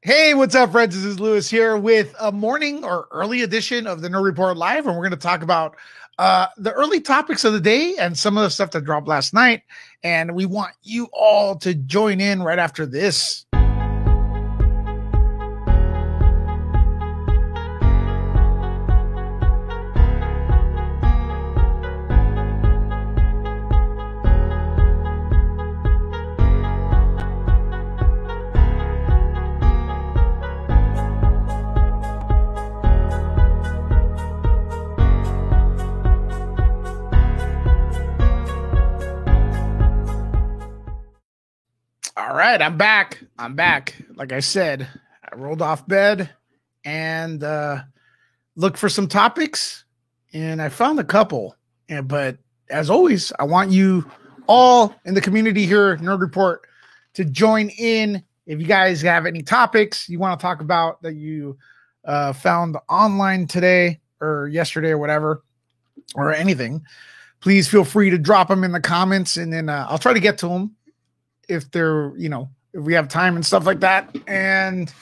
Hey, what's up, friends? This is Lewis here with a morning or early edition of the Nerd Report Live, and we're going to talk about the early topics of the day and some of the stuff that dropped last night. And we want you all to join in right after this. All right, I'm back. Like I said, I rolled off bed and looked for some topics, and I found a couple. But as always, I want you all in the community here, Nerd Report, to join in. If you guys have any topics you want to talk about that you found online today or yesterday or whatever, or anything, please feel free to drop them in the comments, and then I'll try to get to them if they're, if we have time and stuff like that. And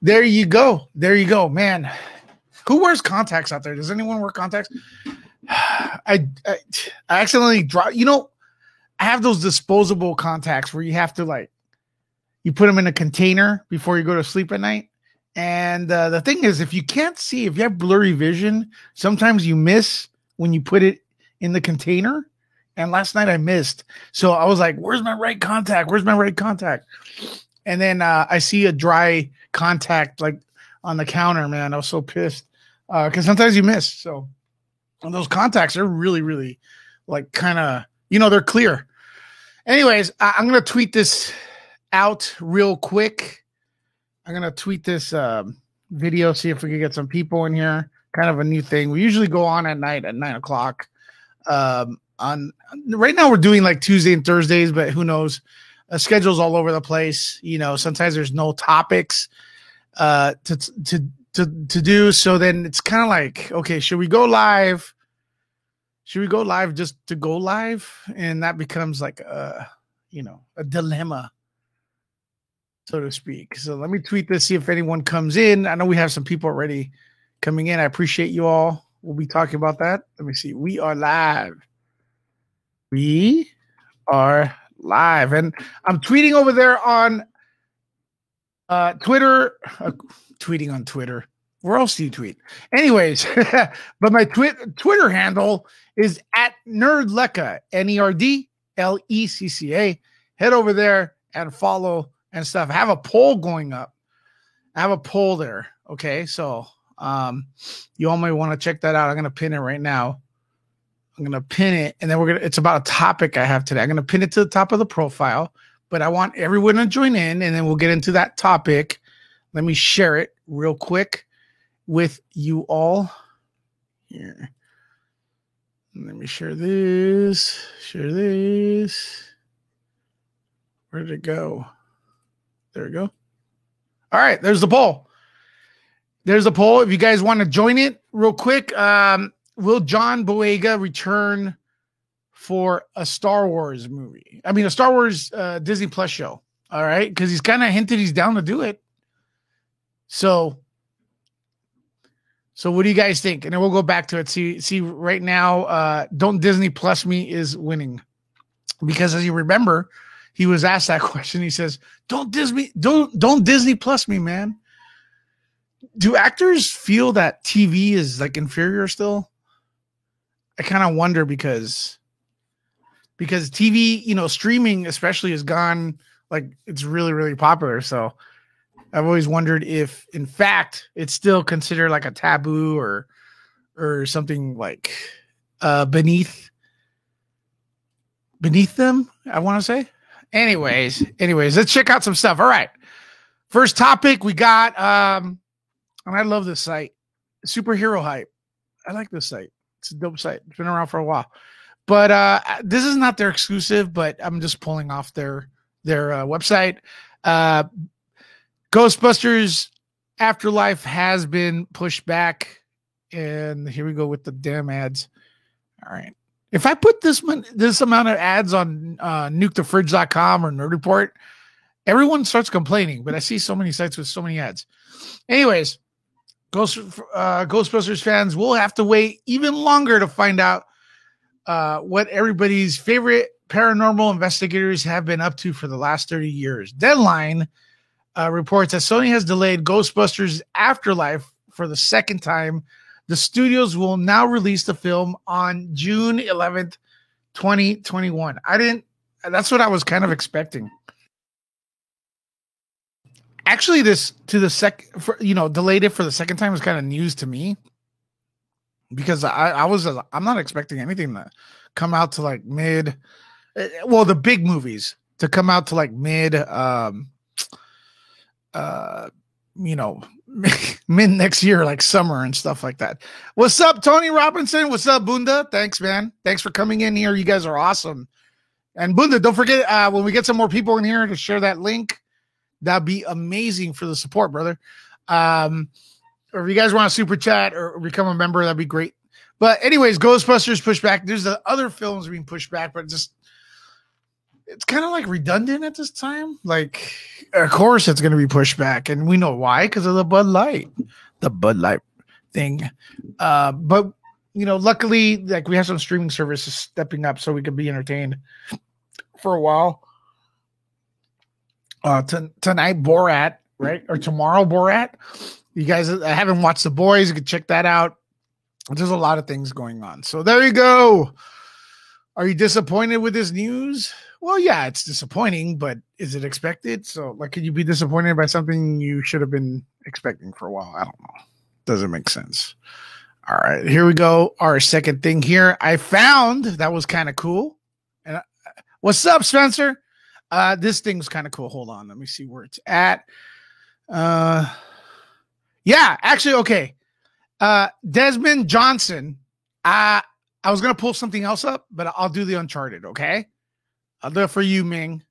there you go, man. Who wears contacts out there? Does anyone wear contacts? I accidentally drop. I have those disposable contacts where you have to you put them in a container before you go to sleep at night. And the thing is, if you can't see, if you have blurry vision, sometimes you miss when you put it in the container. And last night I missed. So I was like, where's my right contact? And then I see a dry contact on the counter, man. I was so pissed because sometimes you miss. So those contacts are really, really kind of, they're clear. Anyways, I'm going to tweet this out real quick. I'm going to tweet this video, see if we can get some people in here. Kind of a new thing. We usually go on at night at 9:00. Right now we're doing Tuesday and Thursdays, but who knows? Schedule's all over the place. Sometimes there's no topics to do. So then it's kind of okay, should we go live? Should we go live just to go live? And that becomes a dilemma, so to speak. So let me tweet this, see if anyone comes in. I know we have some people already coming in. I appreciate you all. We'll be talking about that. Let me see. We are live. We are live, and I'm tweeting over there on Twitter. Tweeting on Twitter. Where else do you tweet? Anyways, but my Twitter handle is at Nerdlecca, NERDLECCA. Head over there and follow and stuff. I have a poll going up. I have a poll there. Okay, so you all might want to check that out. I'm gonna pin it right now. I'm going to pin it, and then it's about a topic I have today. I'm going to pin it to the top of the profile, but I want everyone to join in, and then we'll get into that topic. Let me share it real quick with you all here. Let me share this. Where did it go? There we go. All right. There's the poll. If you guys want to join it real quick, will John Boyega return for a Star Wars movie? I mean, a Star Wars Disney Plus show. All right. Because he's kind of hinted he's down to do it. So what do you guys think? And then we'll go back to it. See right now, Don't Disney Plus Me is winning. Because as you remember, he was asked that question. He says, don't Disney Plus me, man. Do actors feel that TV is inferior still? I kind of wonder because TV, streaming especially has gone it's really, really popular. So I've always wondered if in fact it's still considered a taboo or something beneath them, I want to say. Anyways, let's check out some stuff. All right. First topic we got, and I love this site, Superhero Hype. I like this site. It's a dope site. It's been around for a while, but this is not their exclusive, but I'm just pulling off their website. Ghostbusters Afterlife has been pushed back, and here we go with the damn ads. All right. If I put this amount of ads on nukethefridge.com or Nerd Report, Everyone starts complaining, but I see so many sites with so many ads. Anyways, Ghostbusters fans will have to wait even longer to find out what everybody's favorite paranormal investigators have been up to for the last 30 years. Deadline reports that Sony has delayed Ghostbusters Afterlife for the second time. The studios will now release the film on June 11th, 2021. That's what I was kind of expecting. Actually, delayed it for the second time was kind of news to me, because I'm not expecting anything to come out to like mid, well, the big movies to come out to like mid, mid next year, like summer and stuff like that. What's up, Tony Robinson? What's up, Bunda? Thanks, man. Thanks for coming in here. You guys are awesome. And Bunda, don't forget, when we get some more people in here to share that link, that'd be amazing for the support, brother. Or if you guys want to super chat or become a member, that'd be great. But anyways, Ghostbusters pushed back. There's the other films being pushed back, but it's kind of like redundant at this time. Like, of course it's going to be pushed back, and we know why, because of the Bud Light thing. But luckily, like, we have some streaming services stepping up so we can be entertained for a while. Tonight, Borat, right? Or tomorrow, Borat. You guys haven't watched The Boys, you can check that out. There's a lot of things going on. So there you go. Are you disappointed with this news? Well, yeah, it's disappointing, but is it expected? So, like, could you be disappointed by something you should have been expecting for a while? I don't know. Doesn't make sense. All right, here we go. Our second thing here I found that was kind of cool. And what's up, Spencer? This thing's kind of cool. Hold on. Let me see where it's at. Yeah, actually, okay. Desmond Johnson. I was going to pull something else up, but I'll do the Uncharted. Okay. I'll do it for you, Ming.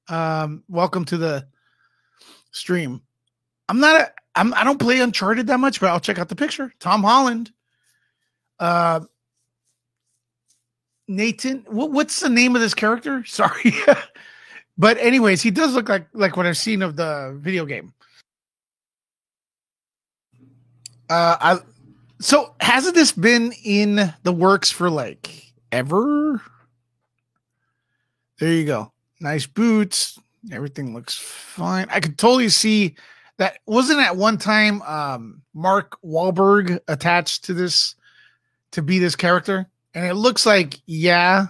Welcome to the stream. I don't play Uncharted that much, but I'll check out the picture. Tom Holland. Nathan, what's the name of this character? Sorry. But anyways, he does look like what I've seen of the video game. So hasn't this been in the works for like ever? There you go. Nice boots. Everything looks fine. I could totally see that. Wasn't at one time Mark Wahlberg attached to this to be this character? And it looks like, yeah,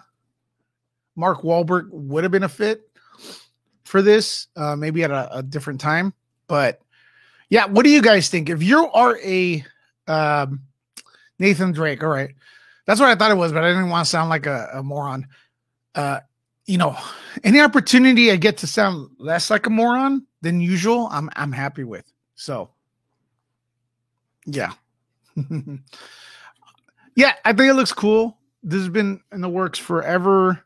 Mark Wahlberg would have been a fit for this, maybe at a different time. But yeah, what do you guys think? If you are a Nathan Drake, all right, that's what I thought it was, but I didn't want to sound like a moron. Any opportunity I get to sound less like a moron than usual, I'm happy with. So, yeah. Yeah, I think it looks cool. This has been in the works forever.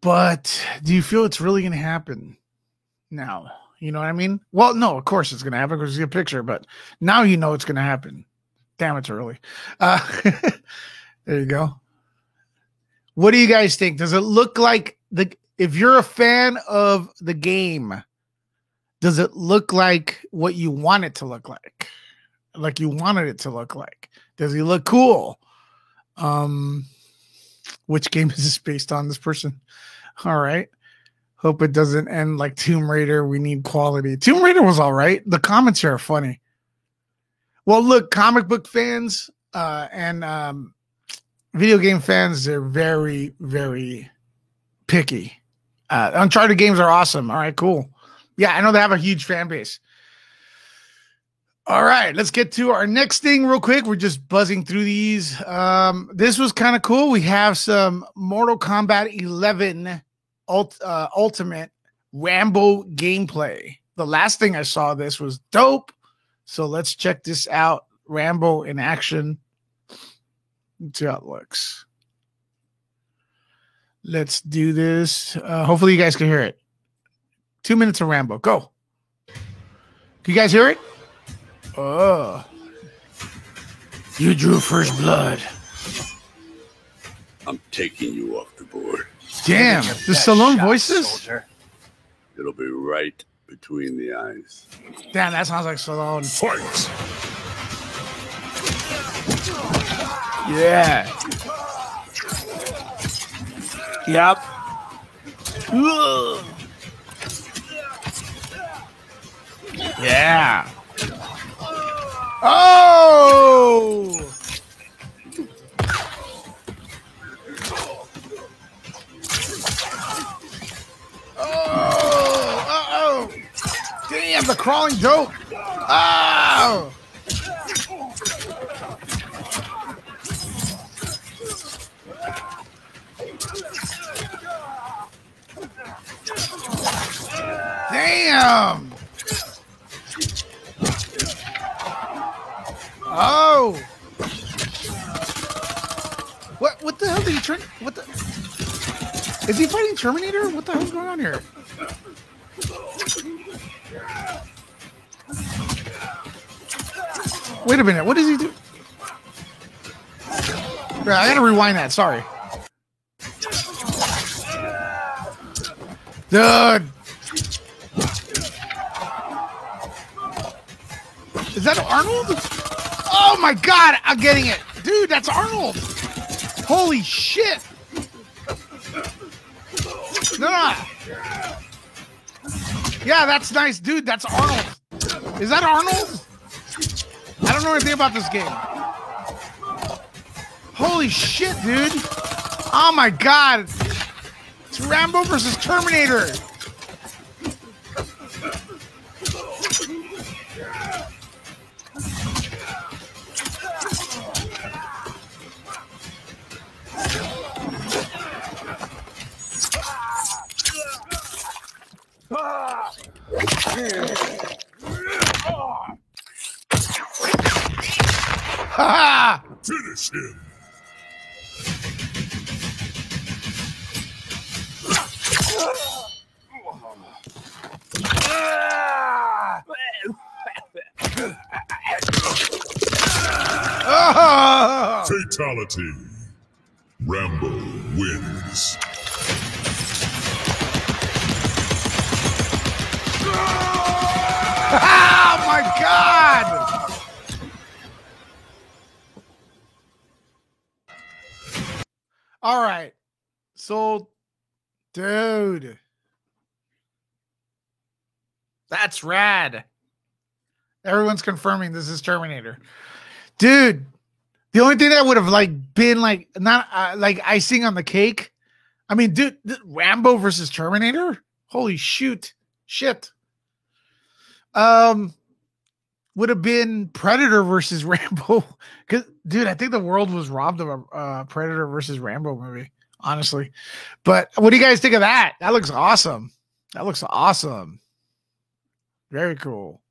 But do you feel it's really going to happen now? You know what I mean? Well, no, of course it's going to happen because you see a picture, but now you know it's going to happen. Damn, it's early. There you go. What do you guys think? Does it look like if you're a fan of the game, does it look like what you want it to look like? Like you wanted it to look like? Does he look cool? Which game is this based on, this person? All right. Hope it doesn't end like Tomb Raider. We need quality. Tomb Raider was all right. The comments here are funny. Well, look, comic book fans and video game fans, they're very, very picky. Uncharted games are awesome. All right, cool. Yeah, I know they have a huge fan base. All right, let's get to our next thing real quick. We're just buzzing through these. This was kind of cool. We have some Mortal Kombat 11 Ultimate Rambo gameplay. The last thing I saw of this was dope. So let's check this out. Rambo in action. Let's see how it looks. Let's do this. Hopefully you guys can hear it. 2 minutes of Rambo. Go. Can you guys hear it? Oh. You drew first blood. I'm taking you off the board. Damn. The Stallone voices? Soldier. It'll be right between the eyes. Damn, that sounds like Stallone. Fight! Yeah. Yep. Ugh. Yeah. Oh! Oh! Damn, the crawling dope. Oh! Damn! Oh! What the hell did he turn? What the? Is he fighting Terminator? What the hell's going on here? Wait a minute. What does he do? Yeah, I gotta rewind that. Sorry. Dude. Is that Arnold? Oh my God, I'm getting it. Dude, that's Arnold. Holy shit. No. Yeah, that's nice. Dude, that's Arnold. Is that Arnold? I don't know anything about this game. Holy shit, dude. Oh my God. It's Rambo versus Terminator. Ha! Finish him! Fatality. Rambo wins. Oh my God! All right. So, dude. That's rad. Everyone's confirming this is Terminator. Dude, the only thing that would have been not like icing on the cake. I mean, dude, Rambo versus Terminator? Holy shit. Would have been Predator versus Rambo. Cause dude, I think the world was robbed of a Predator versus Rambo movie, honestly. But what do you guys think of that? That looks awesome. Very cool.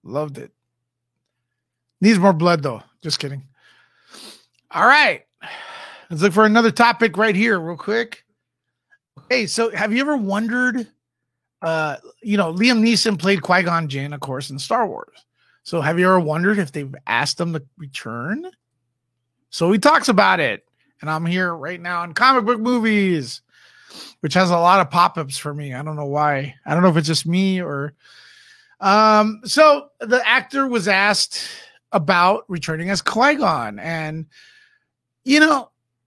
Loved it. Needs more blood though. Just kidding. All right. Let's look for another topic right here real quick. Hey, so have you ever wondered, Liam Neeson played Qui-Gon Jinn, of course, in Star Wars. So have you ever wondered if they've asked him to return? So he talks about it. And I'm here right now on Comic Book Movies, which has a lot of pop-ups for me. I don't know why. I don't know if it's just me or... So the actor was asked about returning as Qui-Gon. And,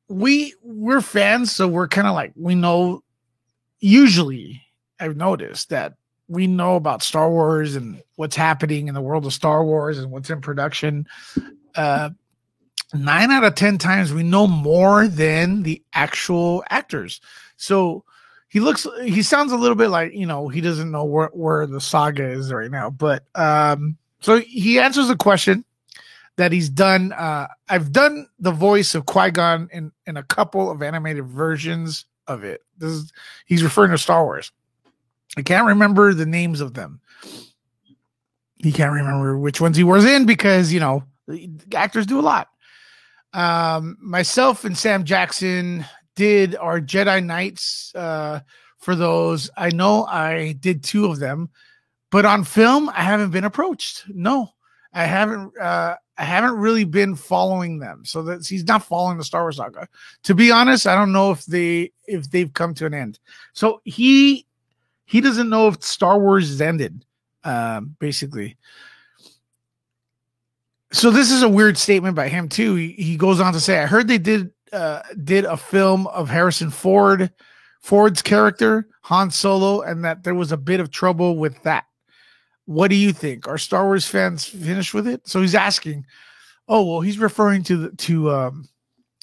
we're fans, so we're kind of like, we know, usually I've noticed that we know about Star Wars and what's happening in the world of Star Wars and what's in production. 9 out of 10 times we know more than the actual actors. So he sounds a little bit like, he doesn't know where the saga is right now. But so he answers the question that he's done. I've done the voice of Qui-Gon in a couple of animated versions of it. He's referring to Star Wars. I can't remember the names of them. He can't remember which ones he was in because, the actors do a lot. Myself and Sam Jackson did our Jedi Knights for those. I know I did 2 of them, but on film, I haven't been approached. No, I haven't really been following them. So that he's not following the Star Wars saga. To be honest, I don't know if they've come to an end. So he he doesn't know if Star Wars is ended, basically. So this is a weird statement by him too. He goes on to say, "I heard they did a film of Harrison Ford's character Han Solo, and that there was a bit of trouble with that. What do you think? Are Star Wars fans finished with it?" So he's asking. Oh well, he's referring to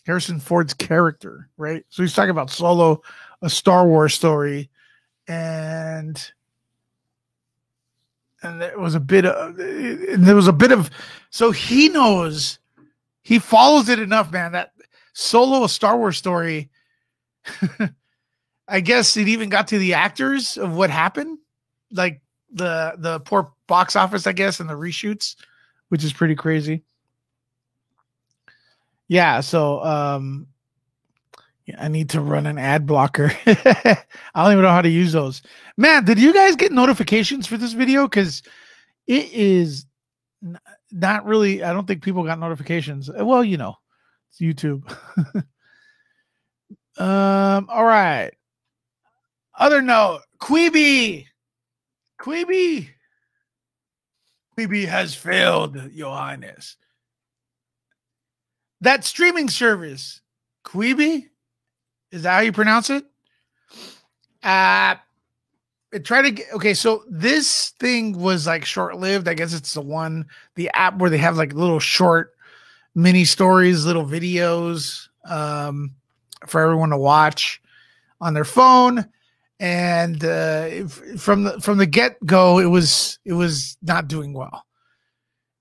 Harrison Ford's character, right? So he's talking about Solo, a Star Wars story, and there was a bit of, so he knows, he follows it enough, man, that Solo, a Star Wars story. I guess it even got to the actors of what happened, like the poor box office, I guess, and the reshoots, which is pretty crazy. Yeah, so I need to run an ad blocker. I don't even know how to use those. Man, did you guys get notifications for this video? Because it is not really, I don't think people got notifications. Well, it's YouTube. All right. Other note, Quibi has failed, Your Highness. That streaming service, Quibi, is that how you pronounce it? Okay, so this thing was like short-lived. I guess it's the app where they have like little short mini stories, little videos for everyone to watch on their phone. And from the get-go, it was not doing well,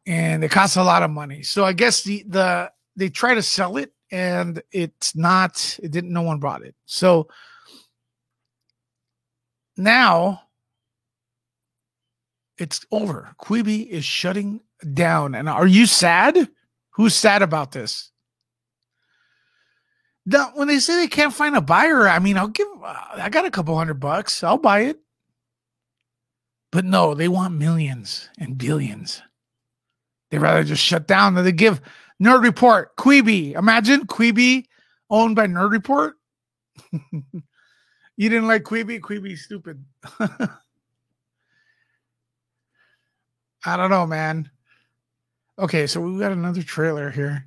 and it costs a lot of money. So I guess they try to sell it, and no one bought it. So now it's over. Quibi is shutting down. And are you sad? Who's sad about this? Now, when they say they can't find a buyer, I mean, I got a couple $100. I'll buy it. But no, they want millions and billions. They'd rather just shut down than they give Nerd Report, Quibi. Imagine Quibi owned by Nerd Report. You didn't like Quibi? Quibi's stupid. I don't know, man. Okay, so we got another trailer here.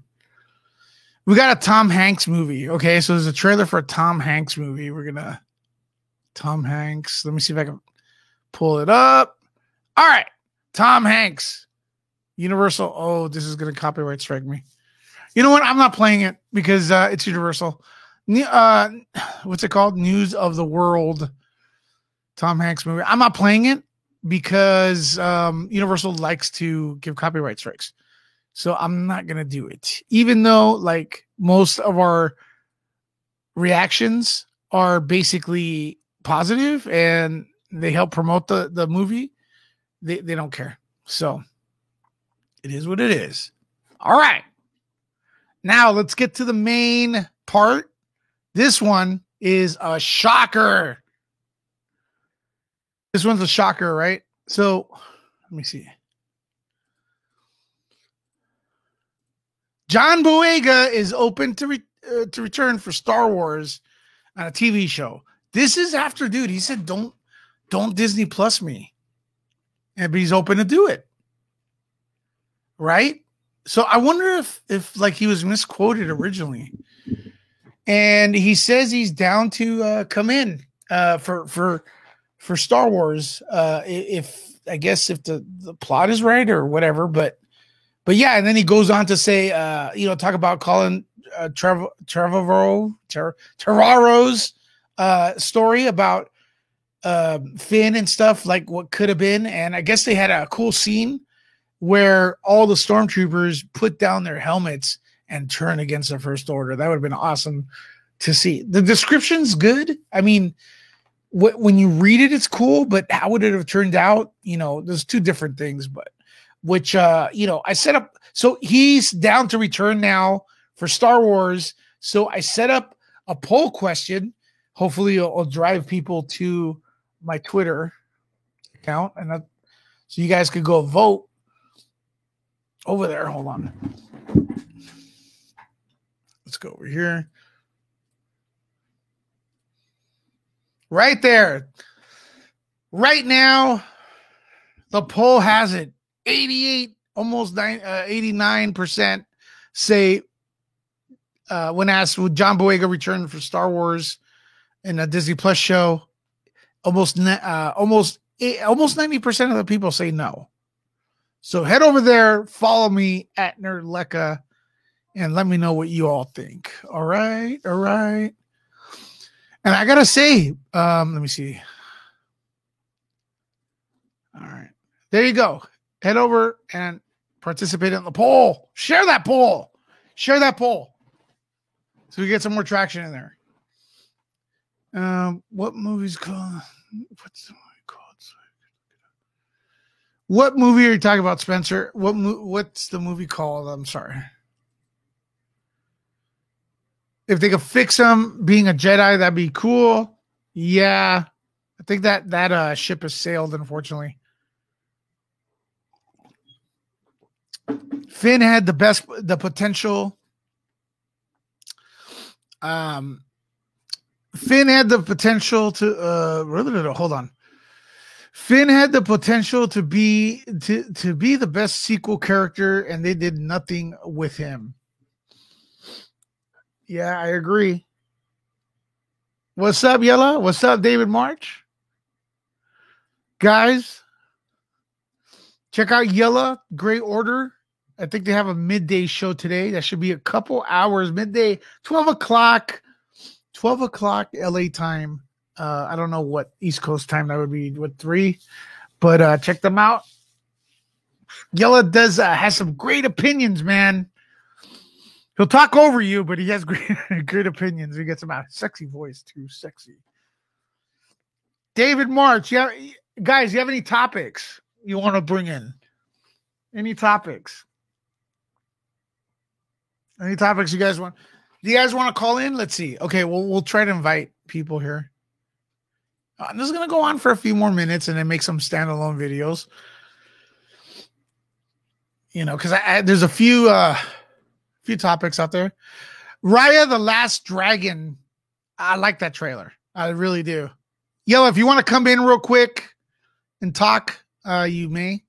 We got a Tom Hanks movie. Okay, so there's a trailer for a Tom Hanks movie. Tom Hanks. Let me see if I can pull it up. All right, Tom Hanks. Universal. Oh, this is going to copyright strike me. You know what? I'm not playing it because it's Universal. What's it called? News of the World. Tom Hanks movie. I'm not playing it because Universal likes to give copyright strikes. So I'm not going to do it. Even though like most of our reactions are basically positive and they help promote the movie, they don't care. So it is what it is. All right. Now let's get to the main part. This one is a shocker. This one's a shocker, right? So let me see. John Boyega is open to return for Star Wars on a TV show. This is after, dude, he said, don't Disney Plus me. But he's open to do it. Right? So I wonder if like he was misquoted originally. And he says he's down to come in for Star Wars if I guess if the plot is right or whatever, but yeah, and then he goes on to say talk about Colin Trevorrow's story about Finn and stuff, like what could have been. And I guess they had a cool scene where all the stormtroopers put down their helmets and turn against the First Order. That would have been awesome to see. The description's good. I mean, when you read it, it's cool, but how would it have turned out? There's two different things, but I set up. So he's down to return now for Star Wars. So I set up a poll question. Hopefully it'll drive people to my Twitter account. And so you guys could go vote over there. Hold on. Let's go over here. Right there. Right now, the poll has it 88, almost 89% say when asked would John Boyega return for Star Wars in a Disney Plus show, almost 90% of the people say no. So head over there, follow me at Nerdlecca, and let me know what you all think. All right. And I gotta say, let me see. All right, there you go. Head over and participate in the poll. Share that poll. So we get some more traction in there. What movie's called? What's the movie called? What movie are you talking about, Spencer? What's the movie called? I'm sorry. If they could fix him being a Jedi, that'd be cool. Yeah, I think that ship has sailed, unfortunately. Finn had the potential. Finn had the potential to hold on. Finn had the potential to be the best sequel character, and they did nothing with him. Yeah, I agree. What's up, Yella? What's up, David March? Guys, check out Yella, Great Order. I think they have a midday show today. That should be a couple hours, midday, 12 o'clock LA time. I don't know what East Coast time that would be, 3, but check them out. Yella has some great opinions, man. He'll talk over you, but he has great opinions. He gets them out. Sexy voice too, sexy. David March, yeah, guys, you have any topics you want to bring in? Any topics? Any topics you guys want? Do you guys want to call in? Let's see. Okay, we'll try to invite people here. I'm just going to go on for a few more minutes and then make some standalone videos. You know, because there's a few topics out there. Raya the Last Dragon. I like that trailer. I really do. Yo, if you want to come in real quick and talk, you may.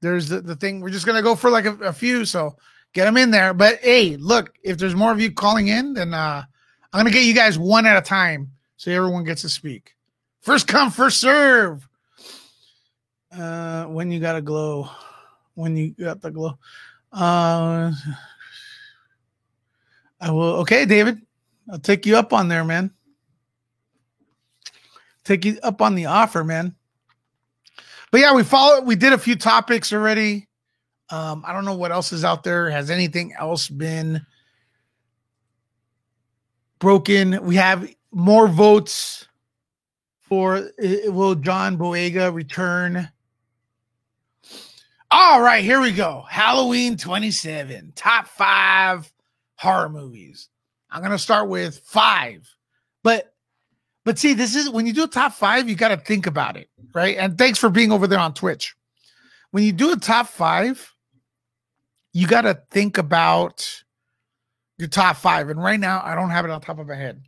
There's the thing. We're just going to go for like a few, so get them in there. But hey, look, if there's more of you calling in, then I'm going to get you guys one at a time so everyone gets to speak. First come, first serve. When you got the glow. I will. Okay, David, I'll take you up on there, man. Take you up on the offer, man. But yeah, we did a few topics already. I don't know what else is out there. Has anything else been broken? We have more votes for will John Boyega return? All right, here we go. Halloween 27, top 5 horror movies. I'm going to start with 5. But see, this is when you do a top 5, you got to think about it, right? And thanks for being over there on Twitch. When you do a top 5, you got to think about your top 5. And right now, I don't have it on top of my head.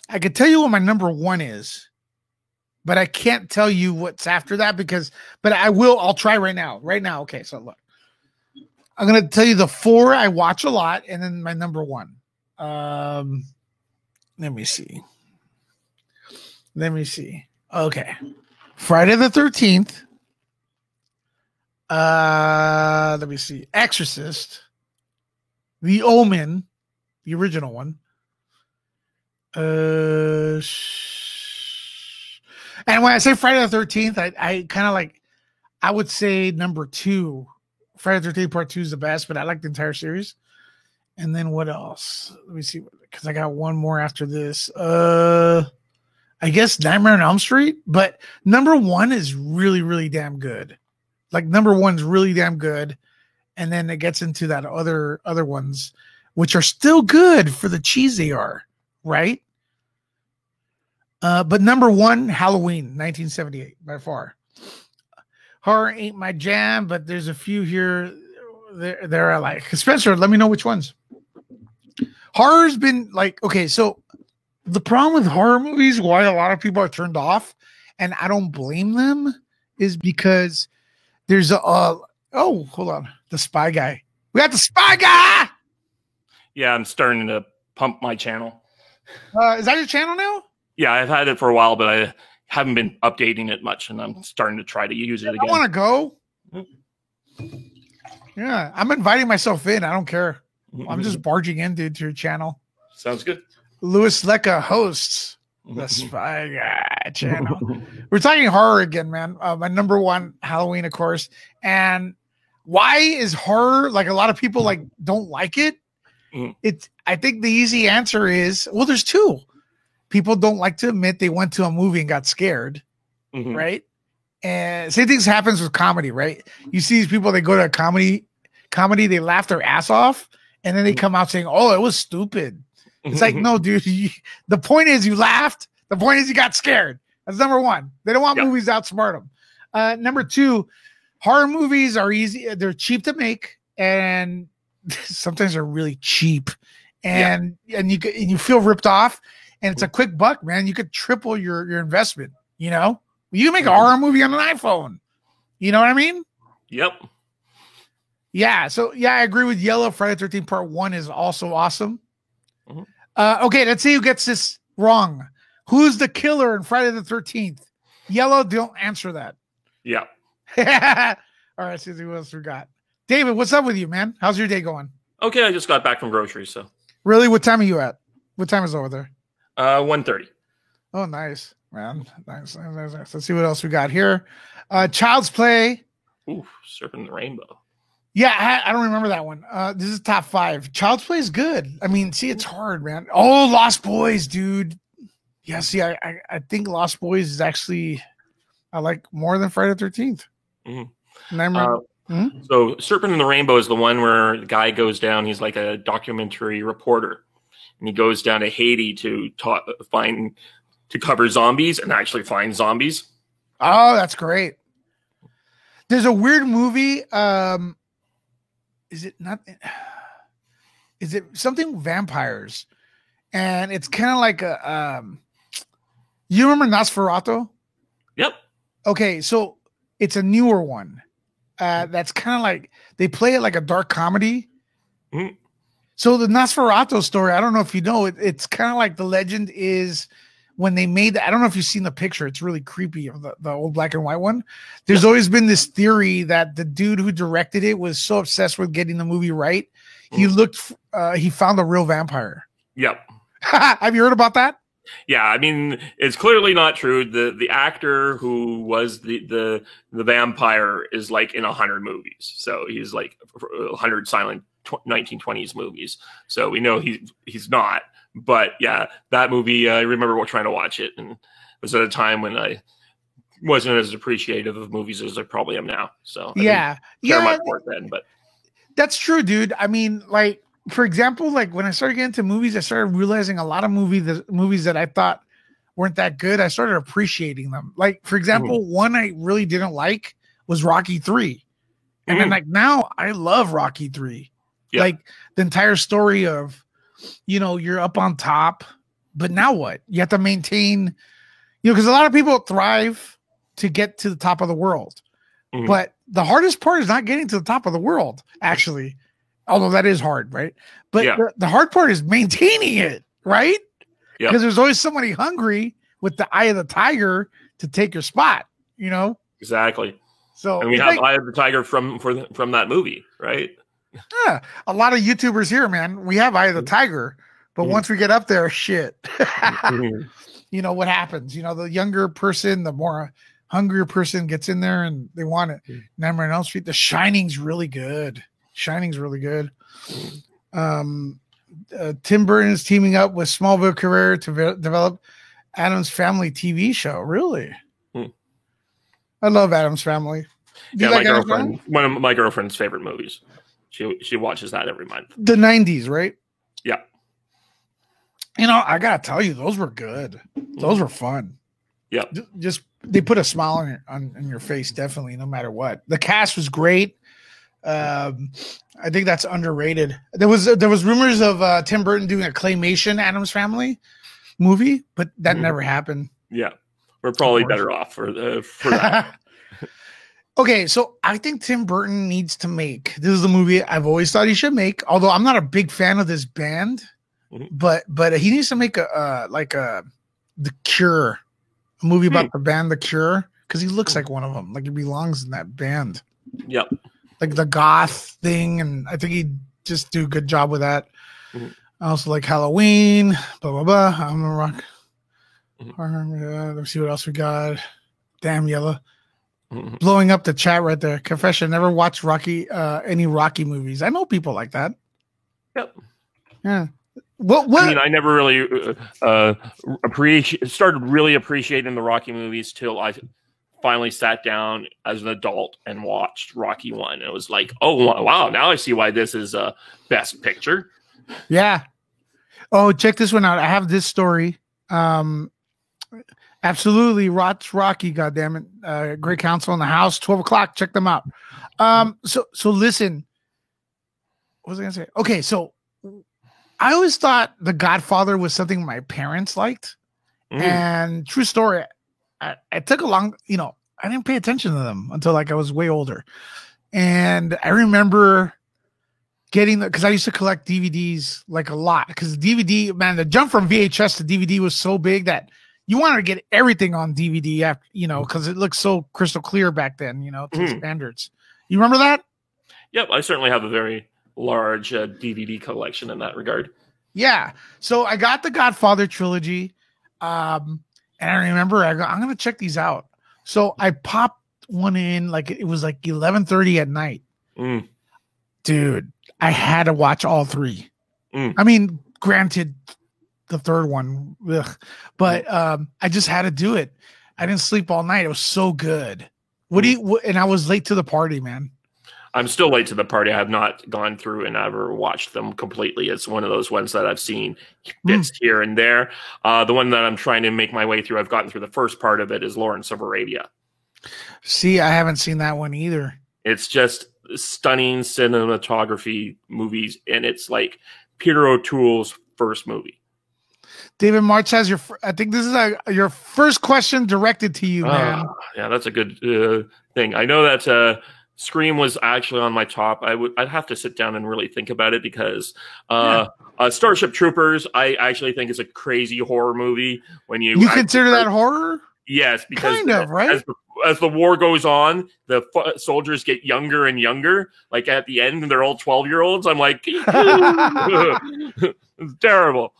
I could tell you what my number 1 is, but I can't tell you what's after that but I will. I'll try right now. Okay, so look. I'm going to tell you the 4 I watch a lot, and then my number 1. Let me see. Okay. Friday the 13th. Let me see. Exorcist. The Omen. The original one. And when I say Friday the 13th, I kind of like, I would say number 2. Friday the 13th Part 2 is the best, but I like the entire series. And then what else? Let me see, because I got one more after this. I guess Nightmare on Elm Street, but number 1 is really, really damn good. Like number 1's really damn good, and then it gets into that other ones, which are still good for the cheese they are, right? But number 1, Halloween, 1978, by far. Horror ain't my jam, but there's a few here there I like. Spencer, let me know which ones. Horror's been like, okay, so the problem with horror movies, why a lot of people are turned off, and I don't blame them, is because there's hold on, the Spy Guy. We got the Spy Guy. Yeah, I'm starting to pump my channel. Is that your channel now? Yeah, I've had it for a while, but I haven't been updating it much, and I'm starting to try to use it again. I want to go. Yeah, I'm inviting myself in. I don't care. I'm just barging in, dude, to your channel. Sounds good. Louis Lecca hosts the Spy Guy channel. We're talking horror again, man. My number one, Halloween, of course. And why is horror, like, a lot of people like don't like it? I think the easy answer is, well, there's two. People don't like to admit they went to a movie and got scared, right? And same things happens with comedy, right? You see these people, they go to a comedy, they laugh their ass off, and then they come out saying, "Oh, it was stupid." It's like, no, dude. The point is you laughed. The point is you got scared. That's number one. They don't want movies to outsmart them. Number two, horror movies are easy. They're cheap to make, and sometimes they're really cheap, and you feel ripped off. And it's a quick buck, man. You could triple your investment. You know, you can make a horror movie on an iPhone. You know what I mean? Yep. Yeah. So yeah, I agree with Yellow. Friday the 13th Part 1 is also awesome. Okay, let's see who gets this wrong. Who's the killer in Friday the 13th? Yellow, don't answer that. Yeah. All right, see who else we got. David, what's up with you, man? How's your day going? Okay, I just got back from groceries, so. Really? What time are you at? What time is it over there? 1:30. Oh, nice, man. Nice. Let's see what else we got here. Child's Play. Ooh, Serpent in the Rainbow. Yeah, I don't remember that one. This is top 5. Child's Play is good. I mean, see, it's hard, man. Oh, Lost Boys, dude. Yeah, see, I think Lost Boys is actually I like more than Friday the 13th. So Serpent in the Rainbow is the one where the guy goes down. He's like a documentary reporter, and he goes down to Haiti to cover zombies and actually find zombies. Oh, that's great. There's a weird movie. Is it something vampires? And it's kind of like a you remember Nosferatu? Yep. Okay, so it's a newer one. That's kind of like they play it like a dark comedy. So the Nosferatu story, I don't know if you know, it's kind of like the legend is when they made that. I don't know if you've seen the picture. It's really creepy of the old black and white one. There's always been this theory that the dude who directed it was so obsessed with getting the movie right. He he found a real vampire. Yep. Have you heard about that? Yeah, I mean, it's clearly not true. The actor who was the vampire is like in 100 movies. So he's like 100 silent 1920s movies. So we know he's not. But yeah, that movie, I remember trying to watch it, and it was at a time when I wasn't as appreciative of movies as I probably am now. So I didn't care much for it then. But that's true, dude. I mean, like, for example, like when I started getting into movies, I started realizing a lot of movies that I thought weren't that good, I started appreciating them. Like, for example, one I really didn't like was Rocky 3. And then like now I love Rocky 3. Yep. Like the entire story of, you know, you're up on top, but now what? You have to maintain, you know, because a lot of people thrive to get to the top of the world. But the hardest part is not getting to the top of the world, actually. Although that is hard, right? But the hard part is maintaining it, right? Because there's always somebody hungry with the eye of the tiger to take your spot, you know? Exactly. So and we have Eye of the Tiger from that movie, right? Yeah. A lot of YouTubers here, man, we have Eye of the Tiger, but once we get up there, shit. You know what happens? You know, the younger person, the more hungrier person gets in there and they want it. Nightmare on Elm Street. The Shining's really good. Tim Burton is teaming up with Smallville career to develop Addams Family TV show. Really? I love Addams Family. My girlfriend, one of my girlfriend's favorite movies. She watches that every month. The 90s, right? Yeah. You know, I gotta tell you, those were good. Those were fun. Yeah. Just they put a smile on your face, definitely, no matter what. The cast was great. I think that's underrated. There was rumors of Tim Burton doing a claymation Addams Family movie, but that never happened. Yeah. we're probably Of course. better off for that. Okay, so I think Tim Burton needs to make. This is the movie I've always thought he should make. Although I'm not a big fan of this band, Mhm. but he needs to make a The Cure, a movie about the band The Cure, because he looks like one of them. Like he belongs in that band. Yep. Like the goth thing, and I think he'd just do a good job with that. Mhm. I also like Halloween, blah blah blah. I'm gonna rock. Mhm. Let's see what else we got. Damn Yellow. Mhm. Blowing up the chat right there. Confession, never watched any Rocky movies. I know people like that. Yep. Yeah. What I mean, I never really started really appreciating the Rocky movies till I finally sat down as an adult and watched Rocky 1. It was like, oh wow, now I see why this is a Best Picture. Yeah. Oh, check this one out. I have this story. Absolutely. Rocky, goddammit. Great Counsel in the House, 12 o'clock. Check them out. So listen. What was I gonna say? Okay, so I always thought The Godfather was something my parents liked. And true story, I took a long, I didn't pay attention to them until like I was way older. And I remember getting because I used to collect DVDs like a lot, because DVD, man, the jump from VHS to DVD was so big that you wanted to get everything on DVD after, because it looked so crystal clear back then, to standards. You remember that? Yep, I certainly have a very large DVD collection in that regard. Yeah. So I got the Godfather trilogy. And I remember I'm going to check these out. So I popped one in, like it was like 11:30 at night. Dude, I had to watch all three. I mean, granted, the third one, but I just had to do it. I didn't sleep all night. It was so good. And I was late to the party, man. I'm still late to the party. I have not gone through and ever watched them completely. It's one of those ones that I've seen bits here and there. The one that I'm trying to make my way through, I've gotten through the first part of it, is Lawrence of Arabia. See, I haven't seen that one either. It's just stunning cinematography movies, and it's like Peter O'Toole's first movie. David March has I think this is your first question directed to you, man. Yeah, that's a good thing. I know that Scream was actually on my top. I'd have to sit down and really think about it, because Starship Troopers, I actually think is a crazy horror movie. When you consider that horror? Yes, because kind of, right? As the war goes on, the soldiers get younger and younger. Like at the end, they're all 12-year-olds. I'm like, it's terrible.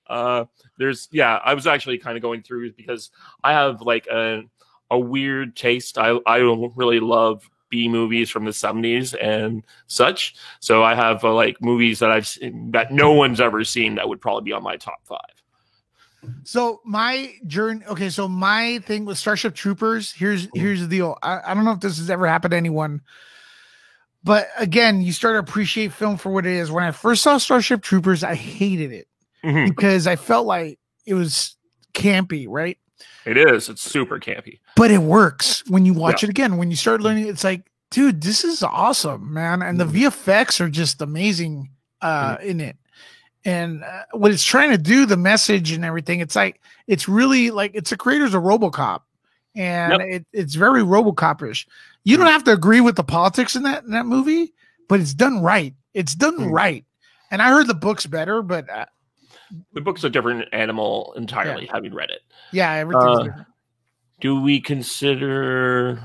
I was actually kind of going through, because I have like a weird taste. I really love B movies from the 70s and such. So I have like movies that I've seen that no one's ever seen that would probably be on my top 5. So my journey, okay, so my thing with Starship Troopers, here's the deal. I don't know if this has ever happened to anyone, but again, you start to appreciate film for what it is. When I first saw Starship Troopers, I hated it because I felt like it was campy, right? It is. It's super campy. But it works when you watch it again. When you start learning, it's like, dude, this is awesome, man. And the VFX are just amazing in it. And what it's trying to do, the message and everything, it's like, it's really like, it's the creators of RoboCop. And it's very RoboCop-ish. You don't have to agree with the politics in that movie, but it's done right. It's done right. And I heard the book's better, but the book's a different animal entirely, having read it. Yeah, everything's different. Do we consider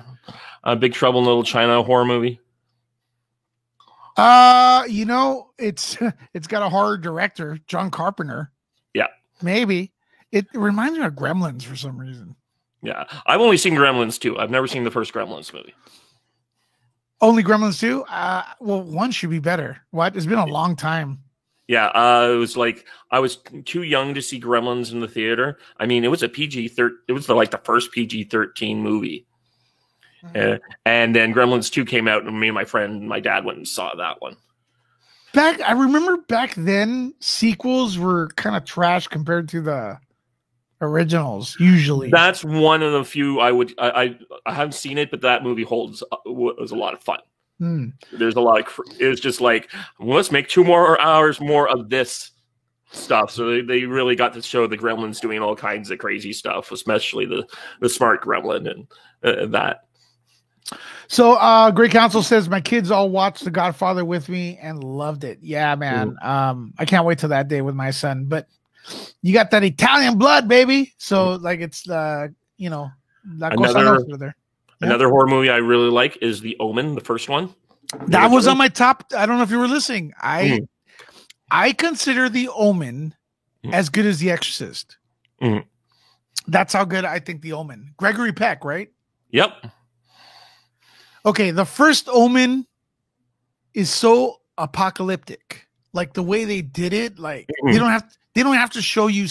Big Trouble in Little China a horror movie? It's got a horror director, John Carpenter. Yeah. Maybe. It reminds me of Gremlins for some reason. Yeah. I've only seen Gremlins 2. I've never seen the first Gremlins movie. Only Gremlins 2? Well, 1 should be better. What? It's been a long time. Yeah, it was like I was too young to see Gremlins in the theater. I mean, it was a PG-13. It was the first PG-13 movie, and then Gremlins 2 came out, and me and my friend, and my dad went and saw that one. I remember back then, sequels were kind of trash compared to the originals. Usually, that's one of the few I haven't seen it, but that movie was a lot of fun. There's a lot of it's just like, let's make 2 more hours more of this. stuff. So they really got to show the gremlins doing all kinds of crazy stuff, especially the smart gremlin and that. So Great Council says my kids all watched The Godfather with me and loved it. Yeah, man. I can't wait till that day with my son. But you got that Italian blood, baby. So like it's you know, another horror movie I really like is The Omen, the first one. That was on my top. I don't know if you were listening. I consider The Omen as good as The Exorcist. That's how good I think The Omen. Gregory Peck, right? Yep. Okay, the first Omen is so apocalyptic. Like the way they did it, like they don't have to show you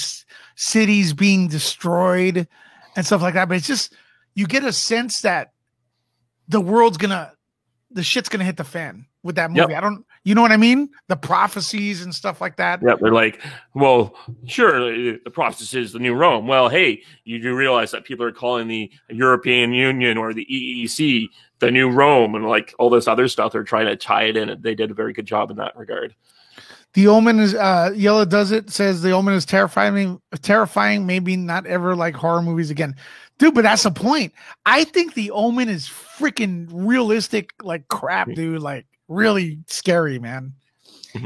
cities being destroyed and stuff like that, but it's just you get a sense that the shit's gonna hit the fan with that movie. Yep. You know what I mean? The prophecies and stuff like that. Yeah, they're like, well, sure, the prophecy is the new Rome. Well, hey, you do realize that people are calling the European Union or the EEC the new Rome and like all this other stuff. They're trying to tie it in. They did a very good job in that regard. The Omen is Yellow Does It says The Omen is terrifying, maybe not ever like horror movies again. Dude, but that's the point. I think The Omen is freaking realistic like crap, dude. Like really scary, man.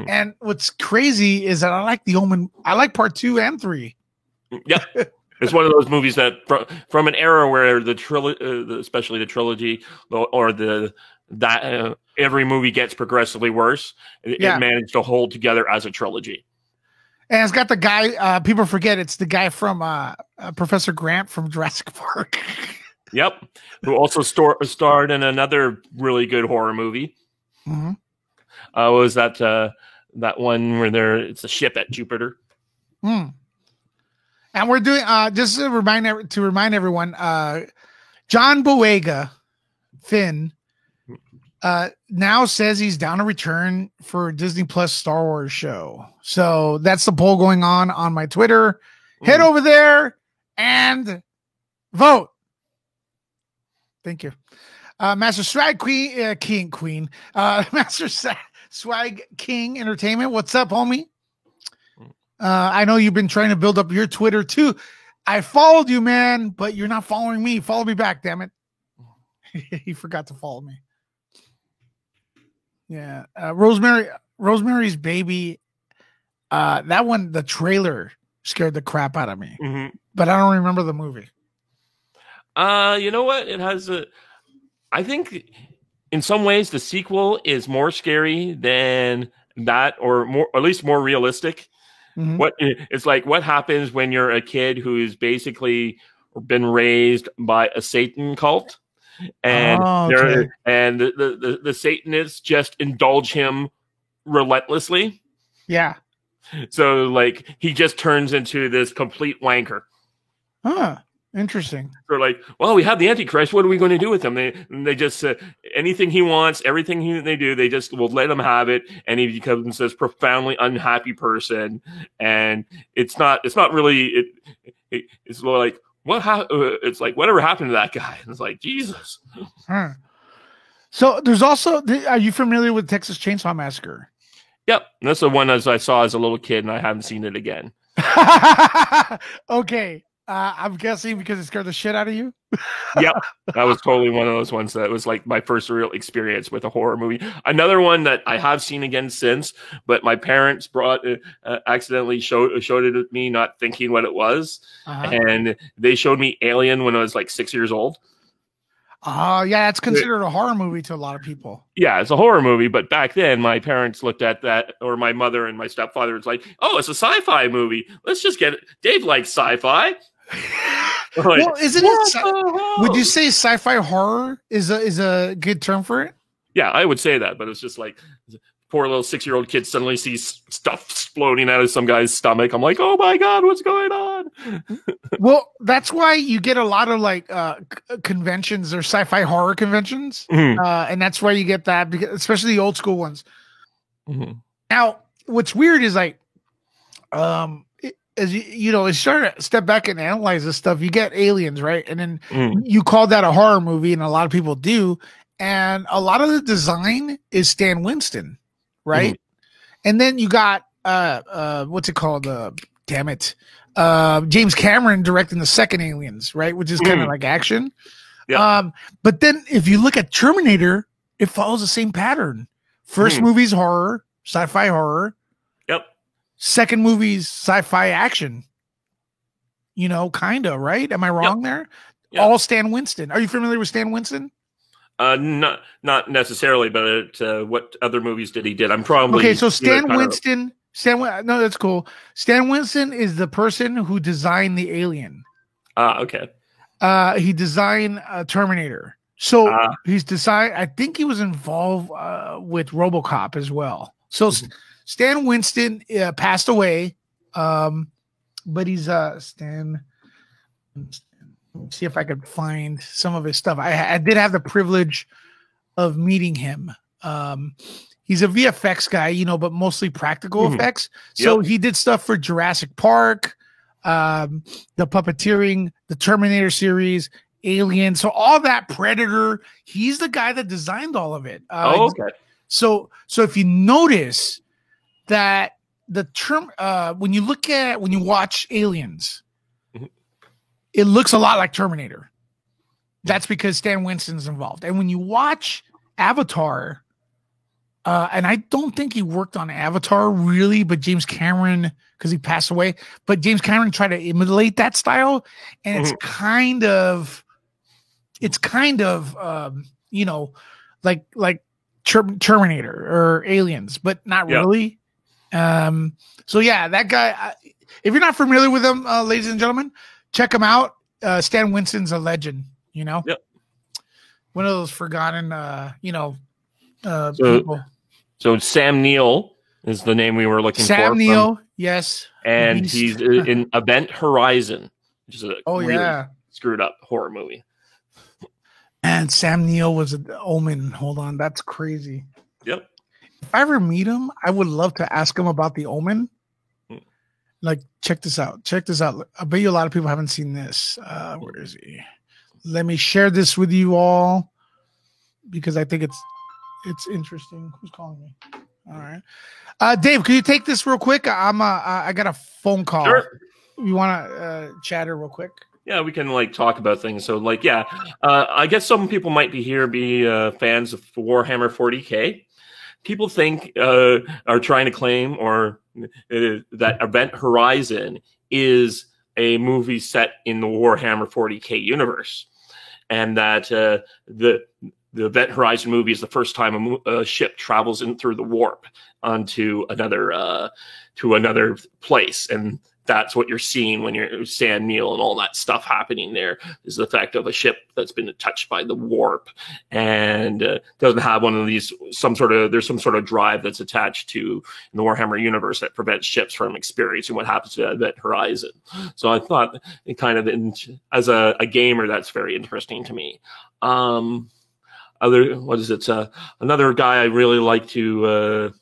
And what's crazy is that I like The Omen. I like part 2 and 3. Yeah. It's one of those movies that from an era where the trilogy, especially the trilogy or every movie gets progressively worse. It managed to hold together as a trilogy. And it's got the guy, people forget, it's the guy from Professor Grant from Jurassic Park. Yep. Who also starred in another really good horror movie. Was that one where it's a ship at Jupiter? And we're doing, just to remind everyone, John Boyega, Finn, now says he's down to return for Disney Plus Star Wars show. So that's the poll going on my Twitter. Head over there and vote. Thank you. Master Swag Queen, Master Swag King Entertainment. What's up, homie? I know you've been trying to build up your Twitter too. I followed you, man, but you're not following me. Follow me back, damn it. He forgot to follow me. Yeah. Rosemary's Baby. That one, the trailer scared the crap out of me. But I don't remember the movie. You know what? It has I think in some ways the sequel is more scary than that, or more, or at least more realistic. What it's like, what happens when you're a kid who's basically been raised by a Satan cult, and and the Satanists just indulge him relentlessly. Yeah. So like he just turns into this complete wanker. Interesting. They're like, well, we have the Antichrist. What are we going to do with him? They just anything he wants, everything they do, they just will let him have it, and he becomes this profoundly unhappy person. And it's not really it's more like it's like whatever happened to that guy. And it's like Jesus. So there's also, are you familiar with Texas Chainsaw Massacre? Yep, that's the one as I saw as a little kid, and I haven't seen it again. Okay. I'm guessing because it scared the shit out of you. Yep, that was totally one of those ones that was like my first real experience with a horror movie. Another one that I have seen again since, but my parents accidentally showed it to me, not thinking what it was, and they showed me Alien when I was like 6 years old. Yeah, it's considered a horror movie to a lot of people. Yeah, it's a horror movie, but back then my parents looked at that, or my mother and my stepfather was like, "Oh, it's a sci-fi movie. Let's just get it." Dave likes sci-fi. Like, well, isn't it? Would you say sci-fi horror is a good term for it? Yeah, I would say that, but it's just like poor little 6-year-old kid suddenly sees stuff exploding out of some guy's stomach. I'm like, oh my god, what's going on? Well, that's why you get a lot of like conventions or sci-fi horror conventions, and that's why you get that, because, especially the old school ones. Now, what's weird is like, as you start to step back and analyze this stuff, you get Aliens, right? And then you call that a horror movie, and a lot of people do. And a lot of the design is Stan Winston, right? And then you got what's it called? Damn it. James Cameron directing the second Aliens, right? Which is kind of like action. Yeah. But then if you look at Terminator, it follows the same pattern. First movie's horror, sci-fi horror. Yep. Second movie's sci-fi action. You know, kind of, right? Am I wrong there? Yep. All Stan Winston. Are you familiar with Stan Winston? Not necessarily, but what other movies did he did? I'm probably okay. So Stan Winston. No, that's cool. Stan Winston is the person who designed the Alien. Okay. He designed Terminator. So he's designed. I think he was involved with RoboCop as well. So Stan Winston passed away, but he's Stan. See if I could find some of his stuff. I did have the privilege of meeting him. He's a VFX guy, you know, but mostly practical effects. So he did stuff for Jurassic Park, the puppeteering, the Terminator series, Alien. So all that, Predator. He's the guy that designed all of it. Okay. So if you notice that the term when you watch Aliens, it looks a lot like Terminator. That's because Stan Winston's involved. And when you watch Avatar, and I don't think he worked on Avatar really, but James Cameron, because he passed away, but James Cameron tried to emulate that style, and it's kind of you know, like Terminator or Aliens, but not really. So yeah, that guy. If you're not familiar with him, ladies and gentlemen, check him out. Stan Winston's a legend, you know. Yep. One of those forgotten, people. So Sam Neill is the name we were looking for. Sam Neill, yes. And he's in Event Horizon, which is a really screwed up horror movie. And Sam Neill was an Omen. Hold on, that's crazy. Yep. If I ever meet him, I would love to ask him about the Omen. Like, check this out. I bet you a lot of people haven't seen this. Where is he? Let me share this with you all because I think it's interesting. Who's calling me? All right. Dave, can you take this real quick? I got a phone call. Sure. You want to chatter real quick? Yeah, we can talk about things. So I guess some people might be fans of Warhammer 40K. People are trying to claim that Event Horizon is a movie set in the Warhammer 40K universe, and that the Event Horizon movie is the first time a ship travels in through the warp onto another place, and that's what you're seeing when you're Sam Neill and all that stuff happening there is the effect of a ship that's been touched by the warp and doesn't have one of these, there's some sort of drive that's attached to in the Warhammer universe that prevents ships from experiencing what happens to Event Horizon. So I thought it kind of, as a gamer, that's very interesting to me. Another guy I really like the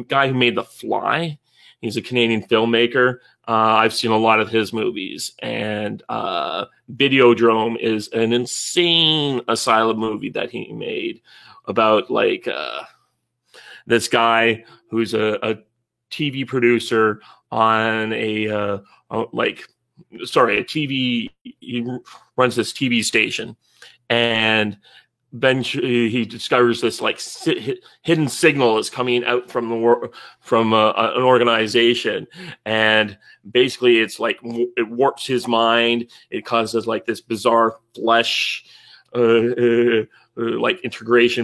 guy who made The Fly. He's a Canadian filmmaker. I've seen a lot of his movies, and Videodrome is an insane asylum movie that he made about this guy who's a TV producer on a TV. He runs this TV station, and then he discovers this hidden signal is coming out from an organization, and basically it's it warps his mind. It causes this bizarre flesh integration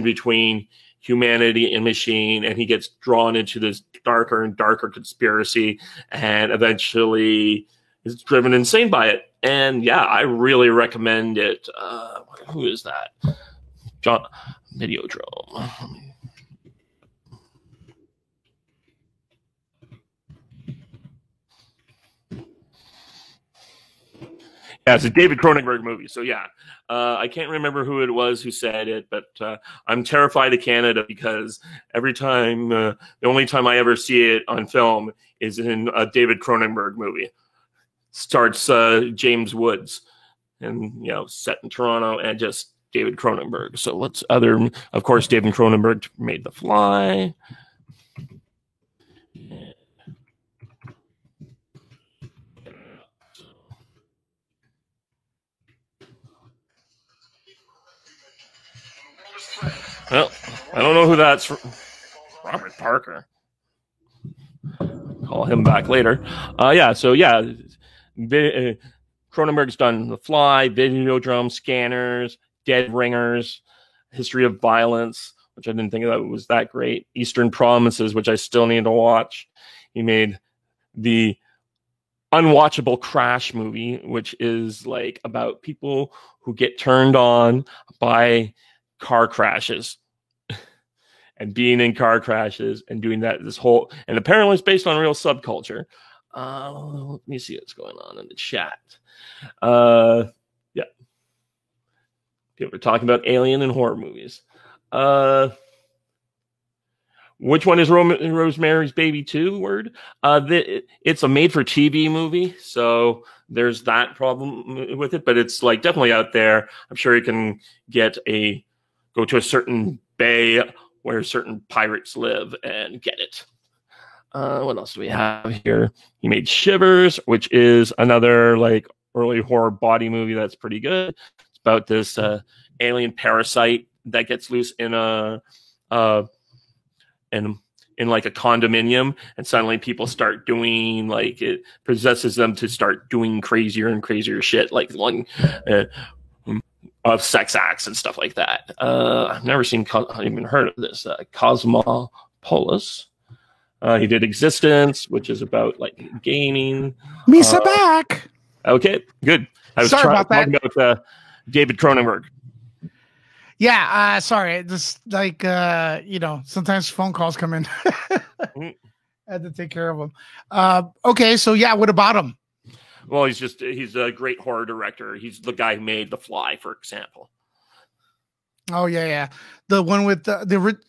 between humanity and machine, and he gets drawn into this darker and darker conspiracy, and eventually is driven insane by it. And yeah, I really recommend it. Who is that? John Videodrome. Yeah, it's a David Cronenberg movie. So yeah, I can't remember who it was who said it, but I'm terrified of Canada because every time, the only time I ever see it on film is in a David Cronenberg movie. Starts James Woods, and set in Toronto, and just David Cronenberg. So of course, David Cronenberg made The Fly. Well, I don't know who that's. Robert Parker. Call him back later. Cronenberg's done The Fly, Videodrome, Scanners, Dead Ringers, History of Violence, which I didn't think that was that great. Eastern Promises, which I still need to watch. He made the unwatchable Crash movie, which is like about people who get turned on by car crashes and being in car crashes and doing that. And apparently it's based on real subculture. Let me see what's going on in the chat. Yeah. People are talking about alien and horror movies. Which one is Rosemary's Baby 2 word? It's a made-for-TV movie, so there's that problem with it, but it's like definitely out there. I'm sure you can go to a certain bay where certain pirates live and get it. What else do we have here? He made Shivers, which is another like early horror body movie that's pretty good. It's about this alien parasite that gets loose in like a condominium, and suddenly people start doing like it possesses them to start doing crazier and crazier shit, like of sex acts and stuff like that. I've never even heard of this. Cosmopolis. He did Existence, which is about like gaming. Misa back. Okay, good. I was talking about David Cronenberg. Yeah, sorry. Just like sometimes phone calls come in. I had to take care of them. Okay, so yeah, what about him? Well, he's a great horror director. He's the guy who made The Fly, for example. Oh yeah. The one with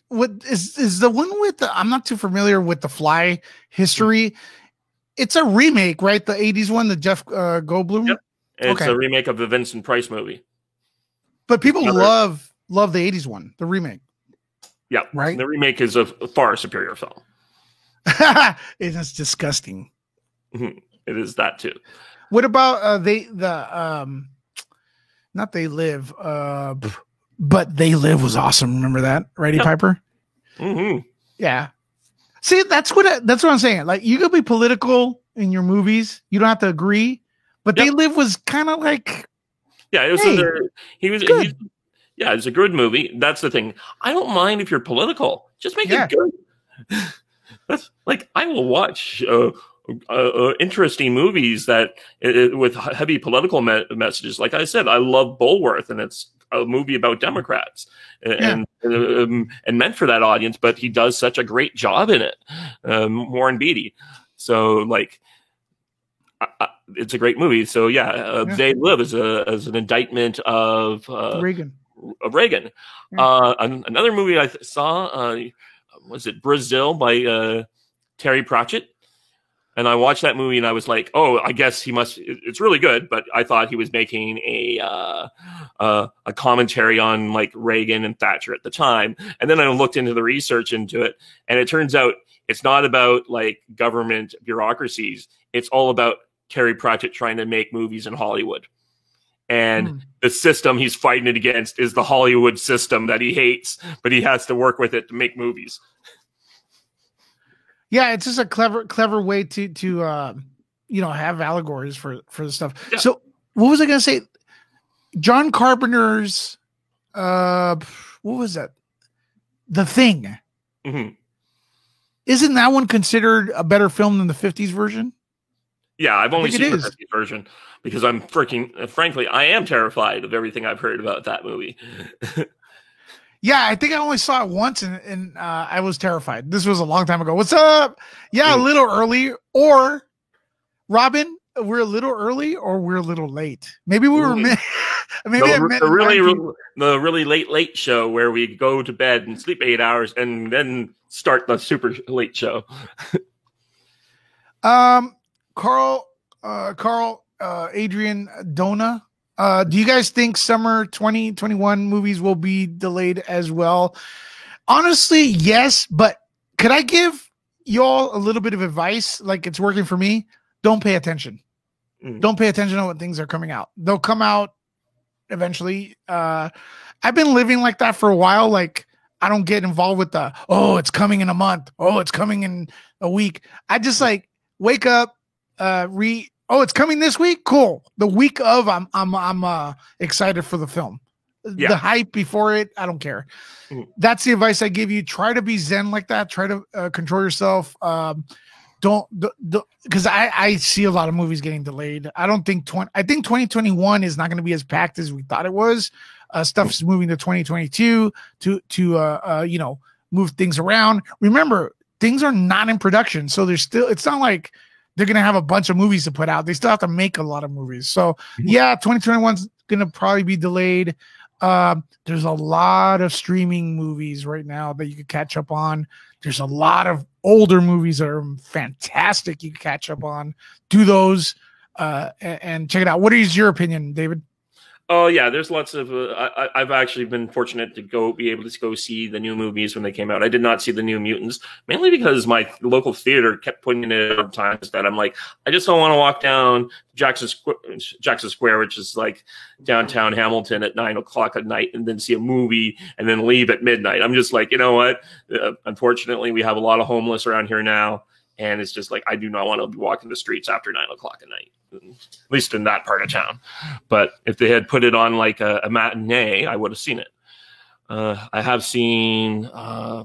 what is the one with I'm not too familiar with The Fly history. It's a remake, right? The 80s one, the Jeff Goldblum. Yep. It's a remake of the Vincent Price movie. But people love the 80s one, the remake. Yeah. Right? The remake is a far superior film. It is disgusting. It is that too. What about not They Live, but They Live was awesome. Remember that, Roddy Piper? Mm-hmm. Yeah. See, that's what I'm saying. Like, you could be political in your movies. You don't have to agree, but They Live was kind of like, yeah, it was good. It's a good movie. That's the thing. I don't mind if you're political. Just make it good. That's like, I will watch interesting movies that with heavy political messages. Like I said, I love Bulworth, and it's a movie about Democrats and meant for that audience. But he does such a great job in it, Warren Beatty. So like, it's a great movie. So They Live as an indictment of Reagan. Yeah. Another movie I saw was it Brazil by Terry Pratchett. And I watched that movie and I was like, oh, I guess it's really good. But I thought he was making a commentary on like Reagan and Thatcher at the time. And then I looked into the research into it. And it turns out it's not about like government bureaucracies. It's all about Terry Pratchett trying to make movies in Hollywood. And the system he's fighting it against is the Hollywood system that he hates, but he has to work with it to make movies. Yeah, it's just a clever way to have allegories for the stuff. Yeah. So what was I going to say? John Carpenter's what was that? The Thing. Mm-hmm. Isn't that one considered a better film than the 50s version? Yeah, I've only seen the 50s version because frankly, I am terrified of everything I've heard about that movie. Yeah, I think I only saw it once, and I was terrified. This was a long time ago. What's up? Yeah, a little early, or Robin, we're a little early, or we're a little late. Maybe we were. The really late show where we go to bed and sleep 8 hours and then start the super late show. Carl, Adrian Dona. Do you guys think summer 2021 movies will be delayed as well? Honestly, yes, but could I give y'all a little bit of advice? Like, it's working for me. Don't pay attention. Don't pay attention to when things are coming out. They'll come out eventually. I've been living like that for a while. Like, I don't get involved with the, oh, it's coming in a month. Oh, it's coming in a week. I just like wake up, oh, it's coming this week. Cool. The week of, I'm excited for the film. Yeah. The hype before it, I don't care. That's the advice I give you. Try to be zen like that. Try to control yourself. Don't because I see a lot of movies getting delayed. I think 2021 is not going to be as packed as we thought it was. Stuff's moving to 2022 to move things around. Remember, things are not in production, so it's not like they're going to have a bunch of movies to put out. They still have to make a lot of movies. So yeah, 2021's going to probably be delayed. There's a lot of streaming movies right now that you could catch up on. There's a lot of older movies that are fantastic you can catch up on. Do those and check it out. What is your opinion, David? Oh yeah, there's lots of. I've actually been fortunate to be able to go see the new movies when they came out. I did not see the New Mutants, mainly because my local theater kept putting it at times that I'm like, I just don't want to walk down Jackson Square, which is like downtown Hamilton at 9:00 at night, and then see a movie and then leave at midnight. I'm just like, you know what? Unfortunately, we have a lot of homeless around here now. And it's just like, I do not want to be walking the streets after 9:00 at night, at least in that part of town. But if they had put it on like a matinee, I would have seen it. I have seen, I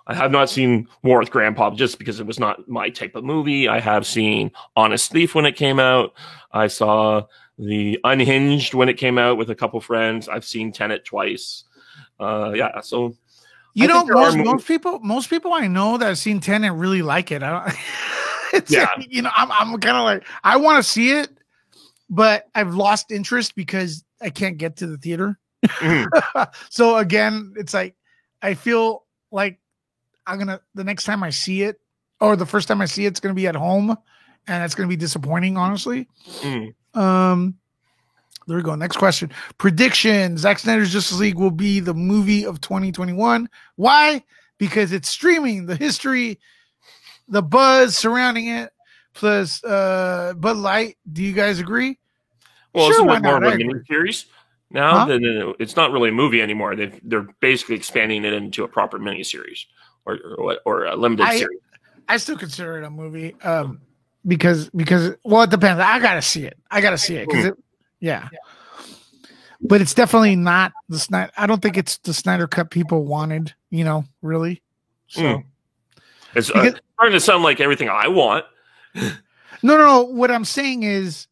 have not seen War with Grandpa just because it was not my type of movie. I have seen Honest Thief when it came out. I saw The Unhinged when it came out with a couple friends. I've seen Tenet twice. So. Most people I know that have seen Tenet really like it. I'm kind of like, I want to see it, but I've lost interest because I can't get to the theater. So again, it's like, I feel like the next time I see it, or the first time I see it, it's going to be at home, and it's going to be disappointing, honestly. There we go. Next question. Prediction. Zack Snyder's Justice League will be the movie of 2021. Why? Because it's streaming. The history, the buzz surrounding it, plus Bud Light. Do you guys agree? Well, sure, it's more of a mini-series now. It's not really a movie anymore. They're basically expanding it into a proper mini-series or a limited series. I still consider it a movie because it depends. I got to see it. Because Yeah. But it's definitely not the Snyder. I don't think it's the Snyder Cut people wanted, really. So it's starting to sound like everything I want. No. What I'm saying is,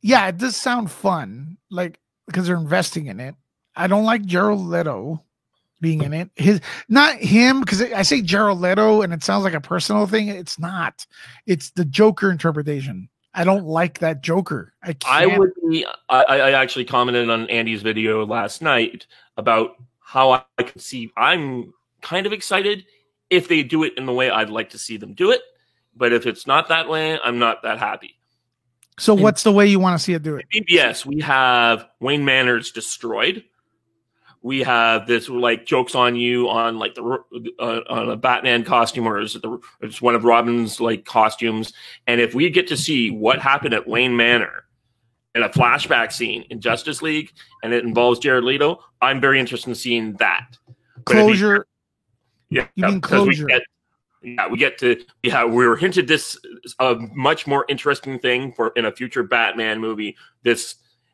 yeah, it does sound fun, like, because they're investing in it. I don't like Jared Leto being in it. Not him, because I say Jared Leto and it sounds like a personal thing. It's not. It's the Joker interpretation. I don't like that Joker. I actually commented on Andy's video last night about how I can see. I'm kind of excited if they do it in the way I'd like to see them do it. But if it's not that way, I'm not that happy. So what's the way you want to see it do it? Yes, we have Wayne Manor's destroyed. We have this like jokes on you on like on a Batman costume, or it's one of Robin's like costumes. And if we get to see what happened at Wayne Manor in a flashback scene in Justice League, and it involves Jared Leto, I'm very interested in seeing that. Closure. You mean closure? We were hinted this a much more interesting thing in a future Batman movie.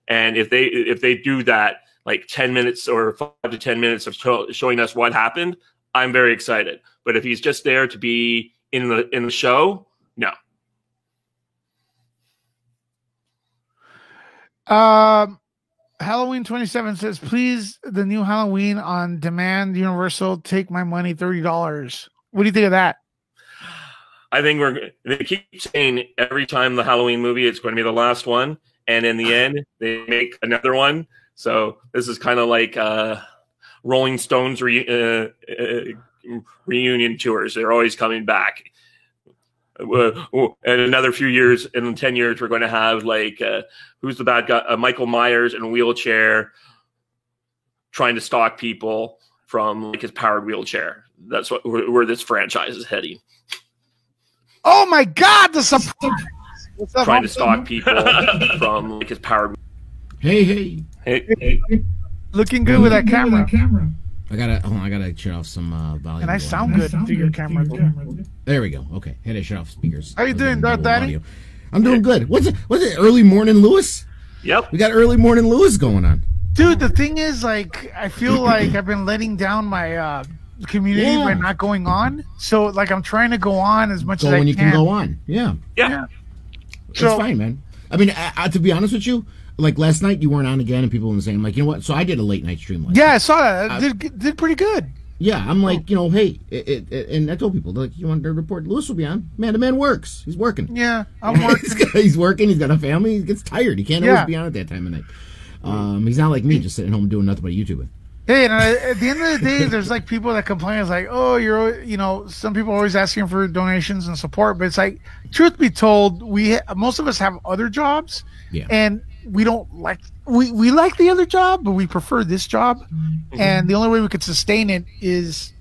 And if they do that, like 10 minutes or 5 to 10 minutes of showing us what happened, I'm very excited. But if he's just there to be in the show, no. Halloween 27 says, please, the new Halloween on demand, Universal, take my money, $30. What do you think of that? I think they keep saying every time the Halloween movie, it's going to be the last one. And in the end, they make another one. So this is kind of like Rolling Stones reunion tours. They're always coming back. In another few years, in 10 years, we're going to have like who's the bad guy? Michael Myers in a wheelchair trying to stalk people from like his powered wheelchair. That's where this franchise is heading. Oh my God! The surprise! Trying to stalk people from like his powered. Hey. Looking good with that camera. I gotta shut off some volume. And I sound good through your camera. There we go. Okay, had to shut off speakers. How you doing, Darth Daddy? I'm doing good. What's it? Early morning, Lewis? Yep. We got early morning, Lewis going on. Dude, the thing is, like, I feel like I've been letting down my community by not going on. So, like, I'm trying to go on as much as I can. When you can go on, yeah. It's So- fine, man. I mean, to be honest with you, like last night you weren't on again, and people were saying, like, you know what? So I did a late night stream last night. Yeah, I saw that. Did pretty good. Yeah, I'm like, you know, hey, and I told people, like, you want to report? Lewis will be on. Man, the man works. He's working. Yeah, I'm working. He's working. He's got a family. He gets tired. He can't always be on at that time of night. He's not like me, just sitting home doing nothing but YouTubing. Hey, and at the end of the day, there's like people that complain. It's like, oh, some people are always asking for donations and support, but it's like, truth be told, most of us have other jobs, and we don't like we like the other job, but we prefer this job, and the only way we could sustain it is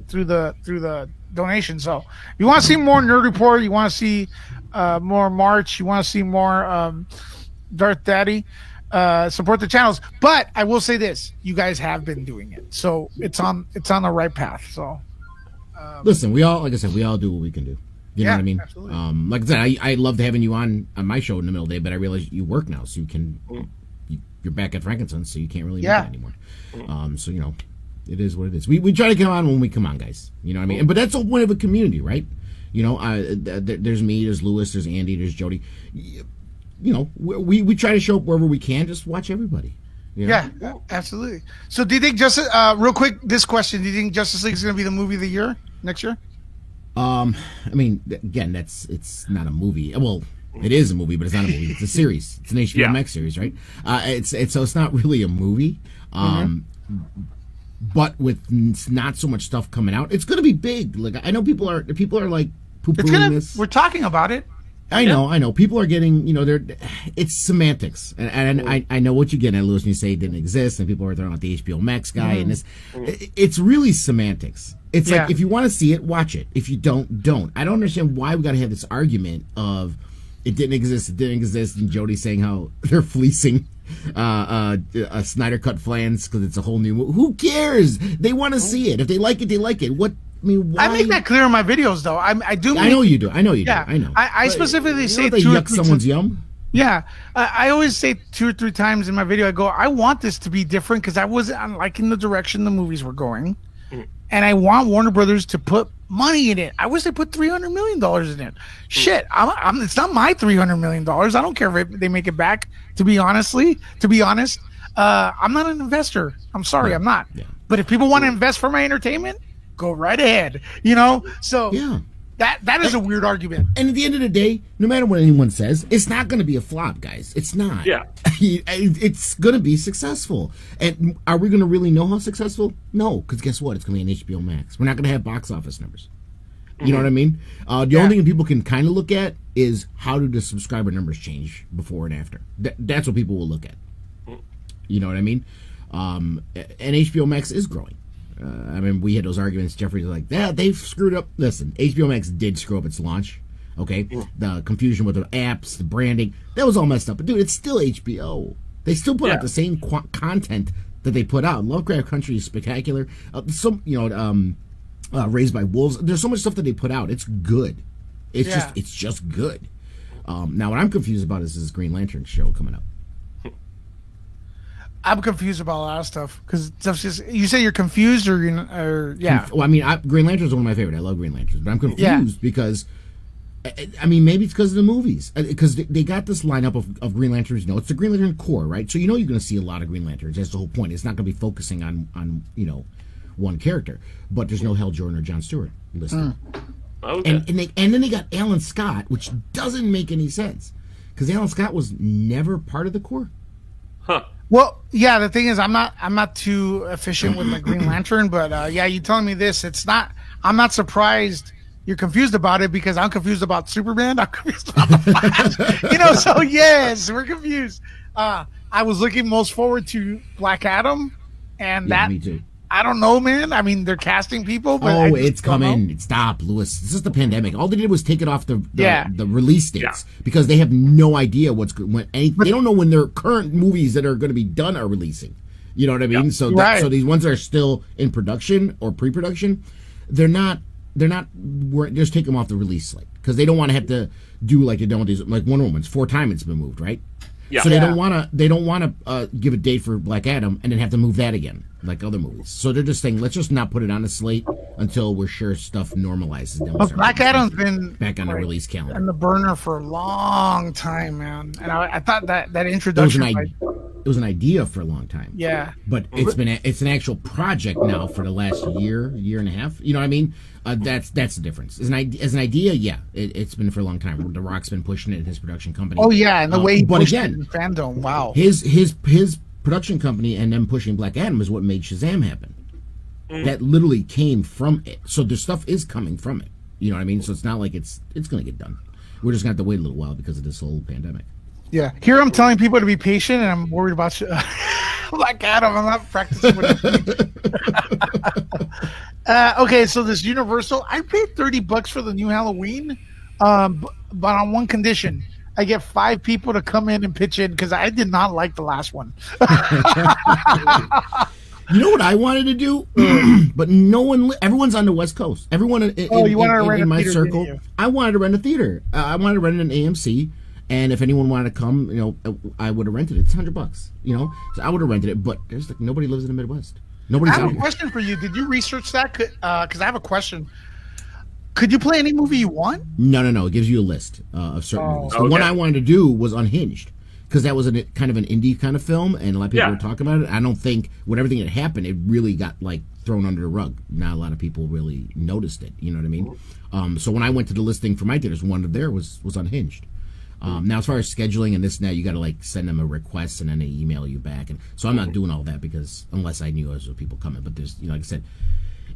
through the donation. So, if you want to see more Nerd Report, you want to see more March, you want to see more Darth Daddy. Support the channels, but I will say this: you guys have been doing it, so it's on the right path. So, listen, like I said, we all do what we can do. You know what I mean? Absolutely. Like I said, I loved having you on my show in the middle of the day, but I realize you work now, so you're back at Frankinson, so you can't really make it anymore. So you know, it is what it is. We try to come on when we come on, guys. You know what I mean? But that's the point of a community, right? You know, there's me, there's Lewis, there's Andy, there's Jody. You know, we try to show up wherever we can. Just watch everybody. You know? Yeah, absolutely. So, do you think real quick, this question: do you think Justice League is going to be the movie of the year next year? I mean, again, it's not a movie. Well, it is a movie, but it's not a movie. It's a series. It's an HBO Max series, right? So it's not really a movie. But with not so much stuff coming out, it's going to be big. Like I know people are like poo-pooing this. We're talking about it. I know. People are getting, you know, it's semantics, and I know what you get at Lewis when you say it didn't exist, and people are throwing out the HBO Max guy, and this, it's really semantics. It's like if you want to see it, watch it. If you don't. I don't understand why we got to have this argument of it didn't exist, and Jody saying how they're fleecing a Snyder Cut fans because it's a whole new movie. Who cares? They want to see it. If they like it, they like it. What? I mean, why? I make that clear in my videos, though. I do. I know you do. I know. I specifically say they yuck someone's yum. Yeah, I always say 2 or 3 times in my video. I go, I want this to be different because I wasn't liking the direction the movies were going, and I want Warner Brothers to put money in it. I wish they put $300 million in it. Shit, it's not my $300 million. I don't care if they make it back. To be honest, I'm not an investor. I'm sorry, I'm not. Yeah. But if people want to invest for my entertainment, go right ahead. You know, so that is a weird argument. And at the end of the day, no matter what anyone says, it's not going to be a flop, guys. It's not. Yeah, it's going to be successful. And are we going to really know how successful? No, because guess what? It's going to be an HBO Max. We're not going to have box office numbers. You know what I mean? The only thing people can kind of look at is how do the subscriber numbers change before and after. That's what people will look at. You know what I mean? And HBO Max is growing. I mean, we had those arguments. Jeffrey's like, yeah, they've screwed up. Listen, HBO Max did screw up its launch. Okay, the confusion with the apps, the branding, that was all messed up. But dude, it's still HBO. They still put out the same content that they put out. Lovecraft Country is spectacular. Raised by Wolves. There's so much stuff that they put out. It's good. It's just good. Now, what I'm confused about is this Green Lantern show coming up. I'm confused about a lot of stuff because you say you're confused or Well, I mean, Green Lantern is one of my favorite. I love Green Lanterns, but I'm confused because, I mean, maybe it's because of the movies. Because they got this lineup of Green Lanterns. You know, it's the Green Lantern Corps, right? So you know you're going to see a lot of Green Lanterns. That's the whole point. It's not going to be focusing on one character. But there's no Hal Jordan or John Stewart listed. Okay. And then they got Alan Scott, which doesn't make any sense because Alan Scott was never part of the Corps. Huh. Well, yeah. The thing is, I'm not too efficient with my Green Lantern, but you telling me this, it's not. I'm not surprised you're confused about it because I'm confused about Superman. I'm confused about the Flash. So yes, we're confused. I was looking most forward to Black Adam, and me too. I don't know, man. I mean, they're casting people, but it's coming. Stop, Lewis. This is the pandemic. All they did was take it off the release dates because they have no idea they don't know when their current movies that are going to be done are releasing. You know what I mean? Yeah. So Right. these ones that are still in production or pre-production, they're not. Just take them off the release slate because they don't want to have to do like they don't with these. Like Wonder Woman's 4 times it's been moved, right? Yeah. So they don't want to. They don't want to give a date for Black Adam and then have to move that again, like other movies. So they're just saying, let's just not put it on the slate until we're sure stuff normalizes. Then we'll But start Black putting Adam's stuff been back on the like, release on calendar. the burner for a long time, man. And I thought that It was, introduction, it was an idea for a long time. yeah, But it's an actual project now for the last year and a half. You know what I mean? That's the difference. As an idea, yeah, it's been for a long time. The Rock's been pushing it in his production company. oh yeah, and the way he but pushed again, it in fandom, wow. his production company and them pushing Black Adam is what made Shazam happen. That literally came from it. So the stuff is coming from it. You know what I mean? So it's not like it's going to get done. We're just going to have to wait a little while because of this whole pandemic. Yeah, here I'm telling people to be patient, and I'm worried about Black Adam. I'm not practicing with it. Okay, so this Universal, I paid $30 for the new Halloween, but on one condition. I get 5 people to come in and pitch in because I did not like the last one. You know what I wanted to do, but no one. Everyone's on the West Coast. Everyone You wanted to rent in a my theater, circle. didn't you? I wanted to rent a theater. I wanted to rent an AMC, and if anyone wanted to come, I would have rented it. It's $100. So I would have rented it. But there's nobody lives in the Midwest. Nobody's I out have a here. question for you. Did you research that? Because I have a question. Could you play any movie you want? No. It gives you a list of certain movies. The one okay. I wanted to do was Unhinged. Because that was kind of an indie kind of film, and a lot of people were talking about it. I don't think, with everything that happened, it really got thrown under the rug. Not a lot of people really noticed it. You know what I mean? So when I went to the listing for my theaters, one of there was Unhinged. Now, as far as scheduling and this and that, you got to send them a request and then they email you back. And so I'm not doing all that because unless I knew there was people coming. But there's, like I said,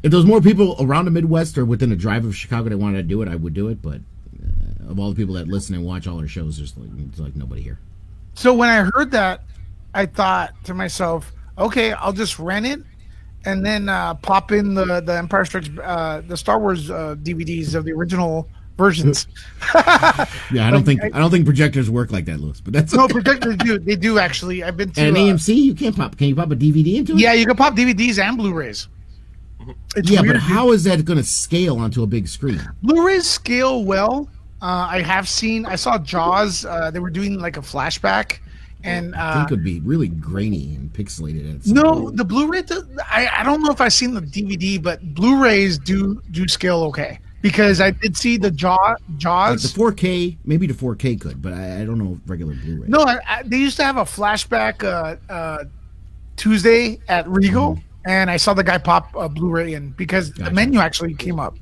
if there was more people around the Midwest or within a drive of Chicago that wanted to do it, I would do it. But of all the people that listen and watch all our shows, there's nobody here. So when I heard that, I thought to myself, okay, I'll just rent it and then pop in the Empire Strikes, the Star Wars DVDs of the original versions. Yeah, I don't think projectors work like that, Louis. But that's No, okay. projectors do. They do actually. I've been to And AMC, you can't pop. Can you pop a DVD into it? Yeah, you can pop DVDs and Blu-rays. It's Yeah, weird, but how is that going to scale onto a big screen? Blu-rays scale well. I saw Jaws. They were doing a flashback, and I think it would be really grainy and pixelated. At some no, point. the Blu-ray. I don't know if I've seen the DVD, but Blu-rays do scale okay because I did see the Jaws. Like the 4K, maybe the 4K could, but I don't know if regular Blu-ray. No, they used to have a flashback Tuesday at Regal, and I saw the guy pop a Blu-ray in because the menu actually came up.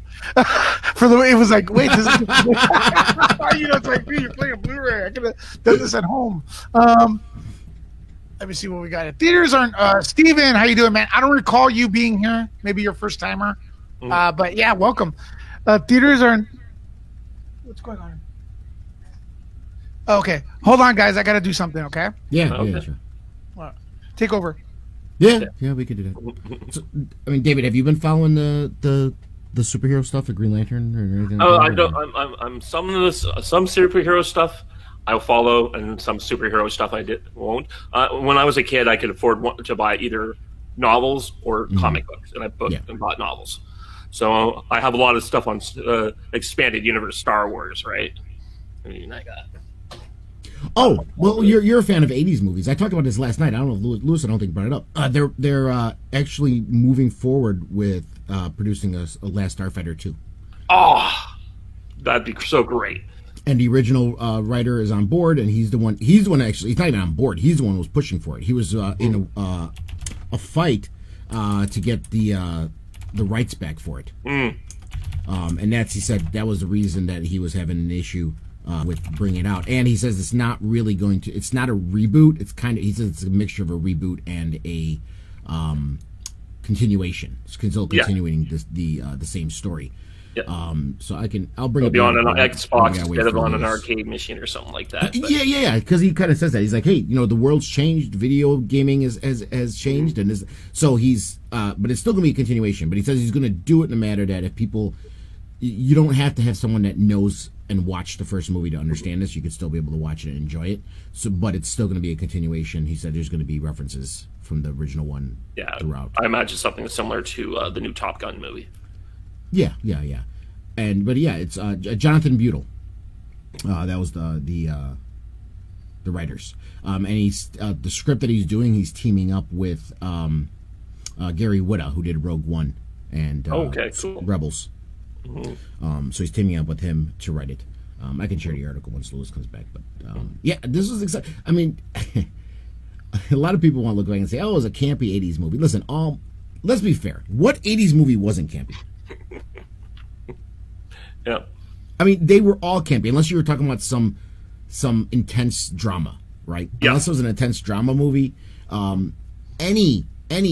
It was like, wait, this is it's like, dude, you're playing a Blu-ray. I could have done this at home. Let me see what we got. Theaters aren't. Steven, how you doing, man? I don't recall you being here. Maybe you're first timer, but yeah, welcome. Theaters aren't. What's going on? Okay, hold on, guys. I got to do something. Okay, Yeah, sure. take over. Yeah, we could do that. So, I mean, David, have you been following the superhero stuff, the Green Lantern, or anything? Oh, I don't. I'm some superhero stuff I'll follow, and some superhero stuff I won't. When I was a kid, I could afford to buy either novels or comic books, and I bought novels. So I have a lot of stuff on expanded universe Star Wars, right? I mean, I got. Oh, well, you're a fan of 80s movies. I talked about this last night. I don't know if Lewis, I don't think, brought it up. They're actually moving forward with producing a Last Starfighter 2. Oh, that'd be so great. And the original writer is on board, and he's the one actually, he's not even on board. He's the one who was pushing for it. He was in a fight to get the rights back for it. And he said that was the reason that he was having an issue with bringing it out. And he says it's not really it's not a reboot. He says it's a mixture of a reboot and a continuation. It's still continuing the same story. Yeah. So I'll bring it. Be on an Xbox instead of on an arcade machine or something like that. Yeah. Because he kind of says that he's like, hey, the world's changed. Video gaming has changed, and so he's. But it's still going to be a continuation. But he says he's going to do it in a matter that if people, you don't have to have someone that knows and watch the first movie to understand this. You could still be able to watch it and enjoy it. So, but it's still going to be a continuation. He said there's going to be references from the original one throughout. I imagine something similar to the new Top Gun movie. Yeah. But it's Jonathan Butel. That was the writers. And he's the script that he's doing. He's teaming up with Gary Whitta, who did Rogue One and cool. Rebels. Mm-hmm. So he's teaming up with him to write it. I can share the article once Lewis comes back. But this was exciting. I mean, a lot of people want to look back and say, "Oh, it was a campy '80s movie." Listen, let's be fair. What '80s movie wasn't campy? Yeah. I mean, they were all campy, unless you were talking about some intense drama, right? Yeah. Unless it was an intense drama movie, any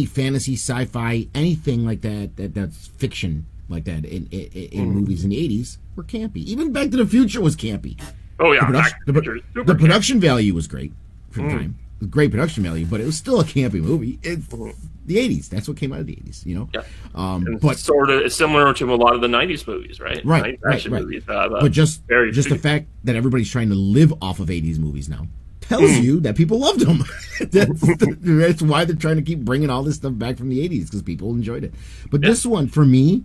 fantasy, sci-fi, anything like that's fiction like that in movies in the '80s were campy. Even Back to the Future was campy. Oh yeah, the production value was great for the time. Great production value, but it was still a campy movie. It's the '80s. That's what came out of the '80s, you know. Yeah. But sort of similar to a lot of the '90s movies, right? Right. Movies, but just the fact that everybody's trying to live off of '80s movies now tells you that people loved them. That's why they're trying to keep bringing all this stuff back from the '80s, because people enjoyed it. But this one, for me,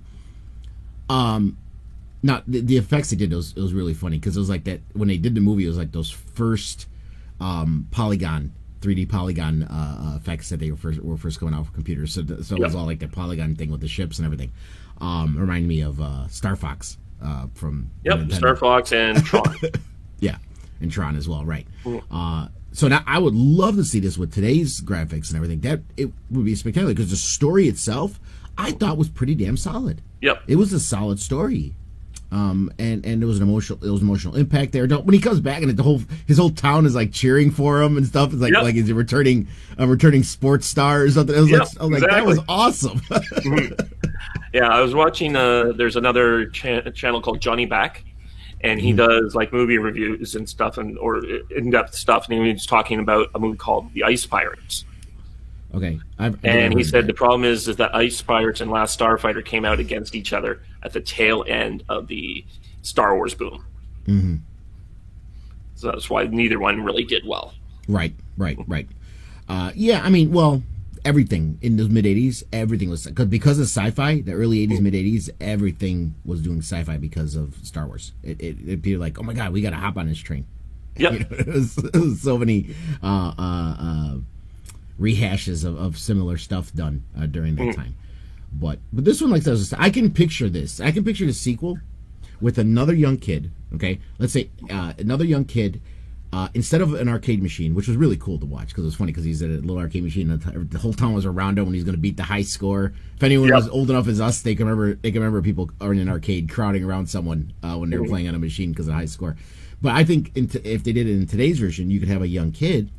not the effects they did. It was really funny because it was like that when they did the movie. It was like those first 3D polygon effects that they were first coming out for computers. So it was all like the polygon thing with the ships and everything. Reminded me of Star Fox from Star Fox and Tron. Yeah, and Tron as well, right? So now I would love to see this with today's graphics and everything. That it would be spectacular because the story itself I thought was pretty damn solid. Yep, it was a solid story. And there was an emotional impact there. When he comes back and his whole town is like cheering for him and stuff. It's like he's a returning sports star or something. I was like, that was awesome. Yeah, I was watching. There's another channel called Johnny Back, and he does like movie reviews and stuff or in-depth stuff. And he was talking about a movie called The Ice Pirates. Okay. And he said the problem is that Ice Pirates and Last Starfighter came out against each other at the tail end of the Star Wars boom. Mm-hmm. So that's why neither one really did well. Right. Yeah, I mean, well, everything in the mid-'80s, everything was... Because of sci-fi, the early '80s, mid-'80s, everything was doing sci-fi because of Star Wars. It appeared like, oh my God, we got to hop on this train. Yeah. It was so many... rehashes of similar stuff done during that time, but this one, like I can picture this. I can picture the sequel with another young kid. Okay, let's say another young kid instead of an arcade machine, which was really cool to watch because it was funny because he's at a little arcade machine. And the whole town was around him when he's going to beat the high score. If anyone was old enough as us, they can remember people are in an arcade crowding around someone when they were playing on a machine because of high score. But I think if they did it in today's version, you could have a young kid.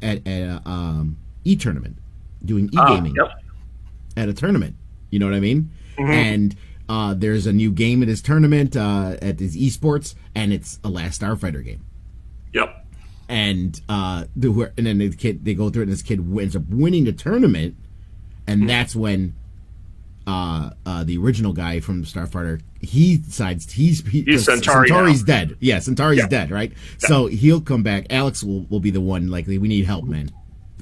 At a e-tournament, doing e-gaming at a tournament. You know what I mean? Mm-hmm. And there's a new game at his tournament at his esports, and it's a Last Starfighter game. Yep. And then they go through it, and this kid ends up winning the tournament, and that's when the original guy from Starfighter, he decides Centauri's dead. Yeah, Centauri's dead, right? Yeah. So he'll come back. Alex will be the one, like, we need help, man.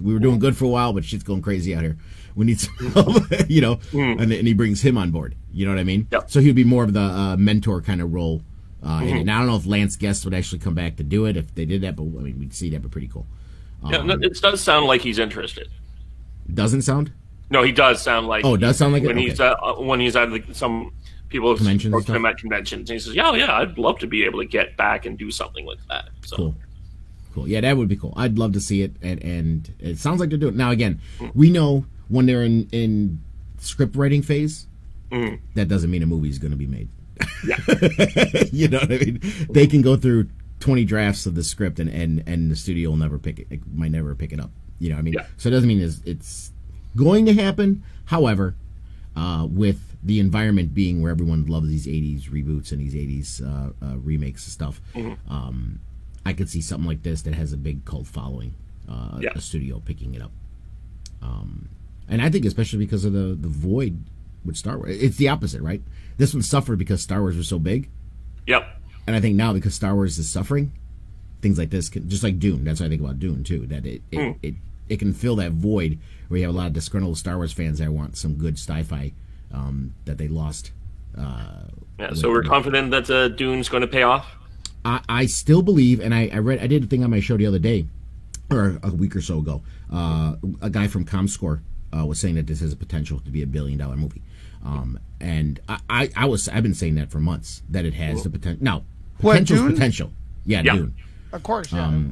We were doing good for a while, but shit's going crazy out here. We need some help, you know? And he brings him on board. You know what I mean? Yep. So he'd be more of the mentor kind of role. And I don't know if Lance Guest would actually come back to do it if they did that, but I mean, we'd see that, but pretty cool. It does sound like he's interested. Doesn't sound? No, he does sound like. Oh, it does sound like when it? when he's at some people's conventions, and he says, "Yeah, I'd love to be able to get back and do something like that." So. Cool. Yeah, that would be cool. I'd love to see it, and it sounds like they're doing it. Now, again, we know when they're in script writing phase, that doesn't mean a movie is going to be made. Yeah. You know what I mean? They can go through 20 drafts of the script, and the studio will never pick it. It might never pick it up. You know what I mean? Yeah. So it doesn't mean it's going to happen. However, with the environment being where everyone loves these 80s reboots and these 80s remakes and stuff, I could see something like this that has a big cult following, a studio picking it up. And I think especially because of the void with Star Wars. It's the opposite, right? This one suffered because Star Wars was so big. Yep. And I think now because Star Wars is suffering, things like this can, just like Dune. That's what I think about Dune too. That it can fill that void where you have a lot of disgruntled Star Wars fans that want some good sci-fi that they lost. So we're confident that Dune's going to pay off. I still believe, and I did a thing on my show the other day, or a week or so ago. A guy from ComScore was saying that this has a potential to be a $1 billion movie, and I've been saying that for months that it has the potential. Now, potential. Yeah, Dune. Of course. Yeah.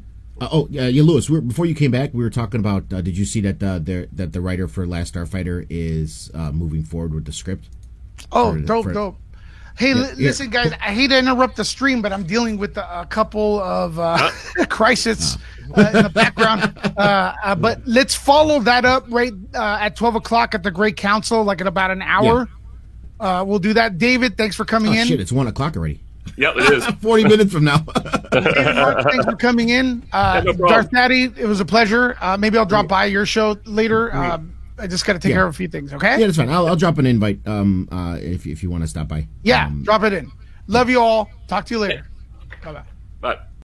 Lewis. Before you came back, we were talking about. Did you see that the writer for Last Starfighter is moving forward with the script? Oh, dope. Hey, listen, guys, I hate to interrupt the stream, but I'm dealing with a couple of crises in the background. But let's follow that up right at 12 o'clock at the Great Council, like in about an hour. Yeah. We'll do that. David, thanks for coming in. Shit, it's 1 o'clock already. Yep, it is. 40 minutes from now. David Mark, thanks for coming in. No Darth Natty, it was a pleasure. Maybe I'll drop by your show later. I just got to take care of a few things, okay? Yeah, that's fine. I'll drop an invite if you want to stop by. Yeah, drop it in. Love you all. Talk to you later. Bye-bye. Bye.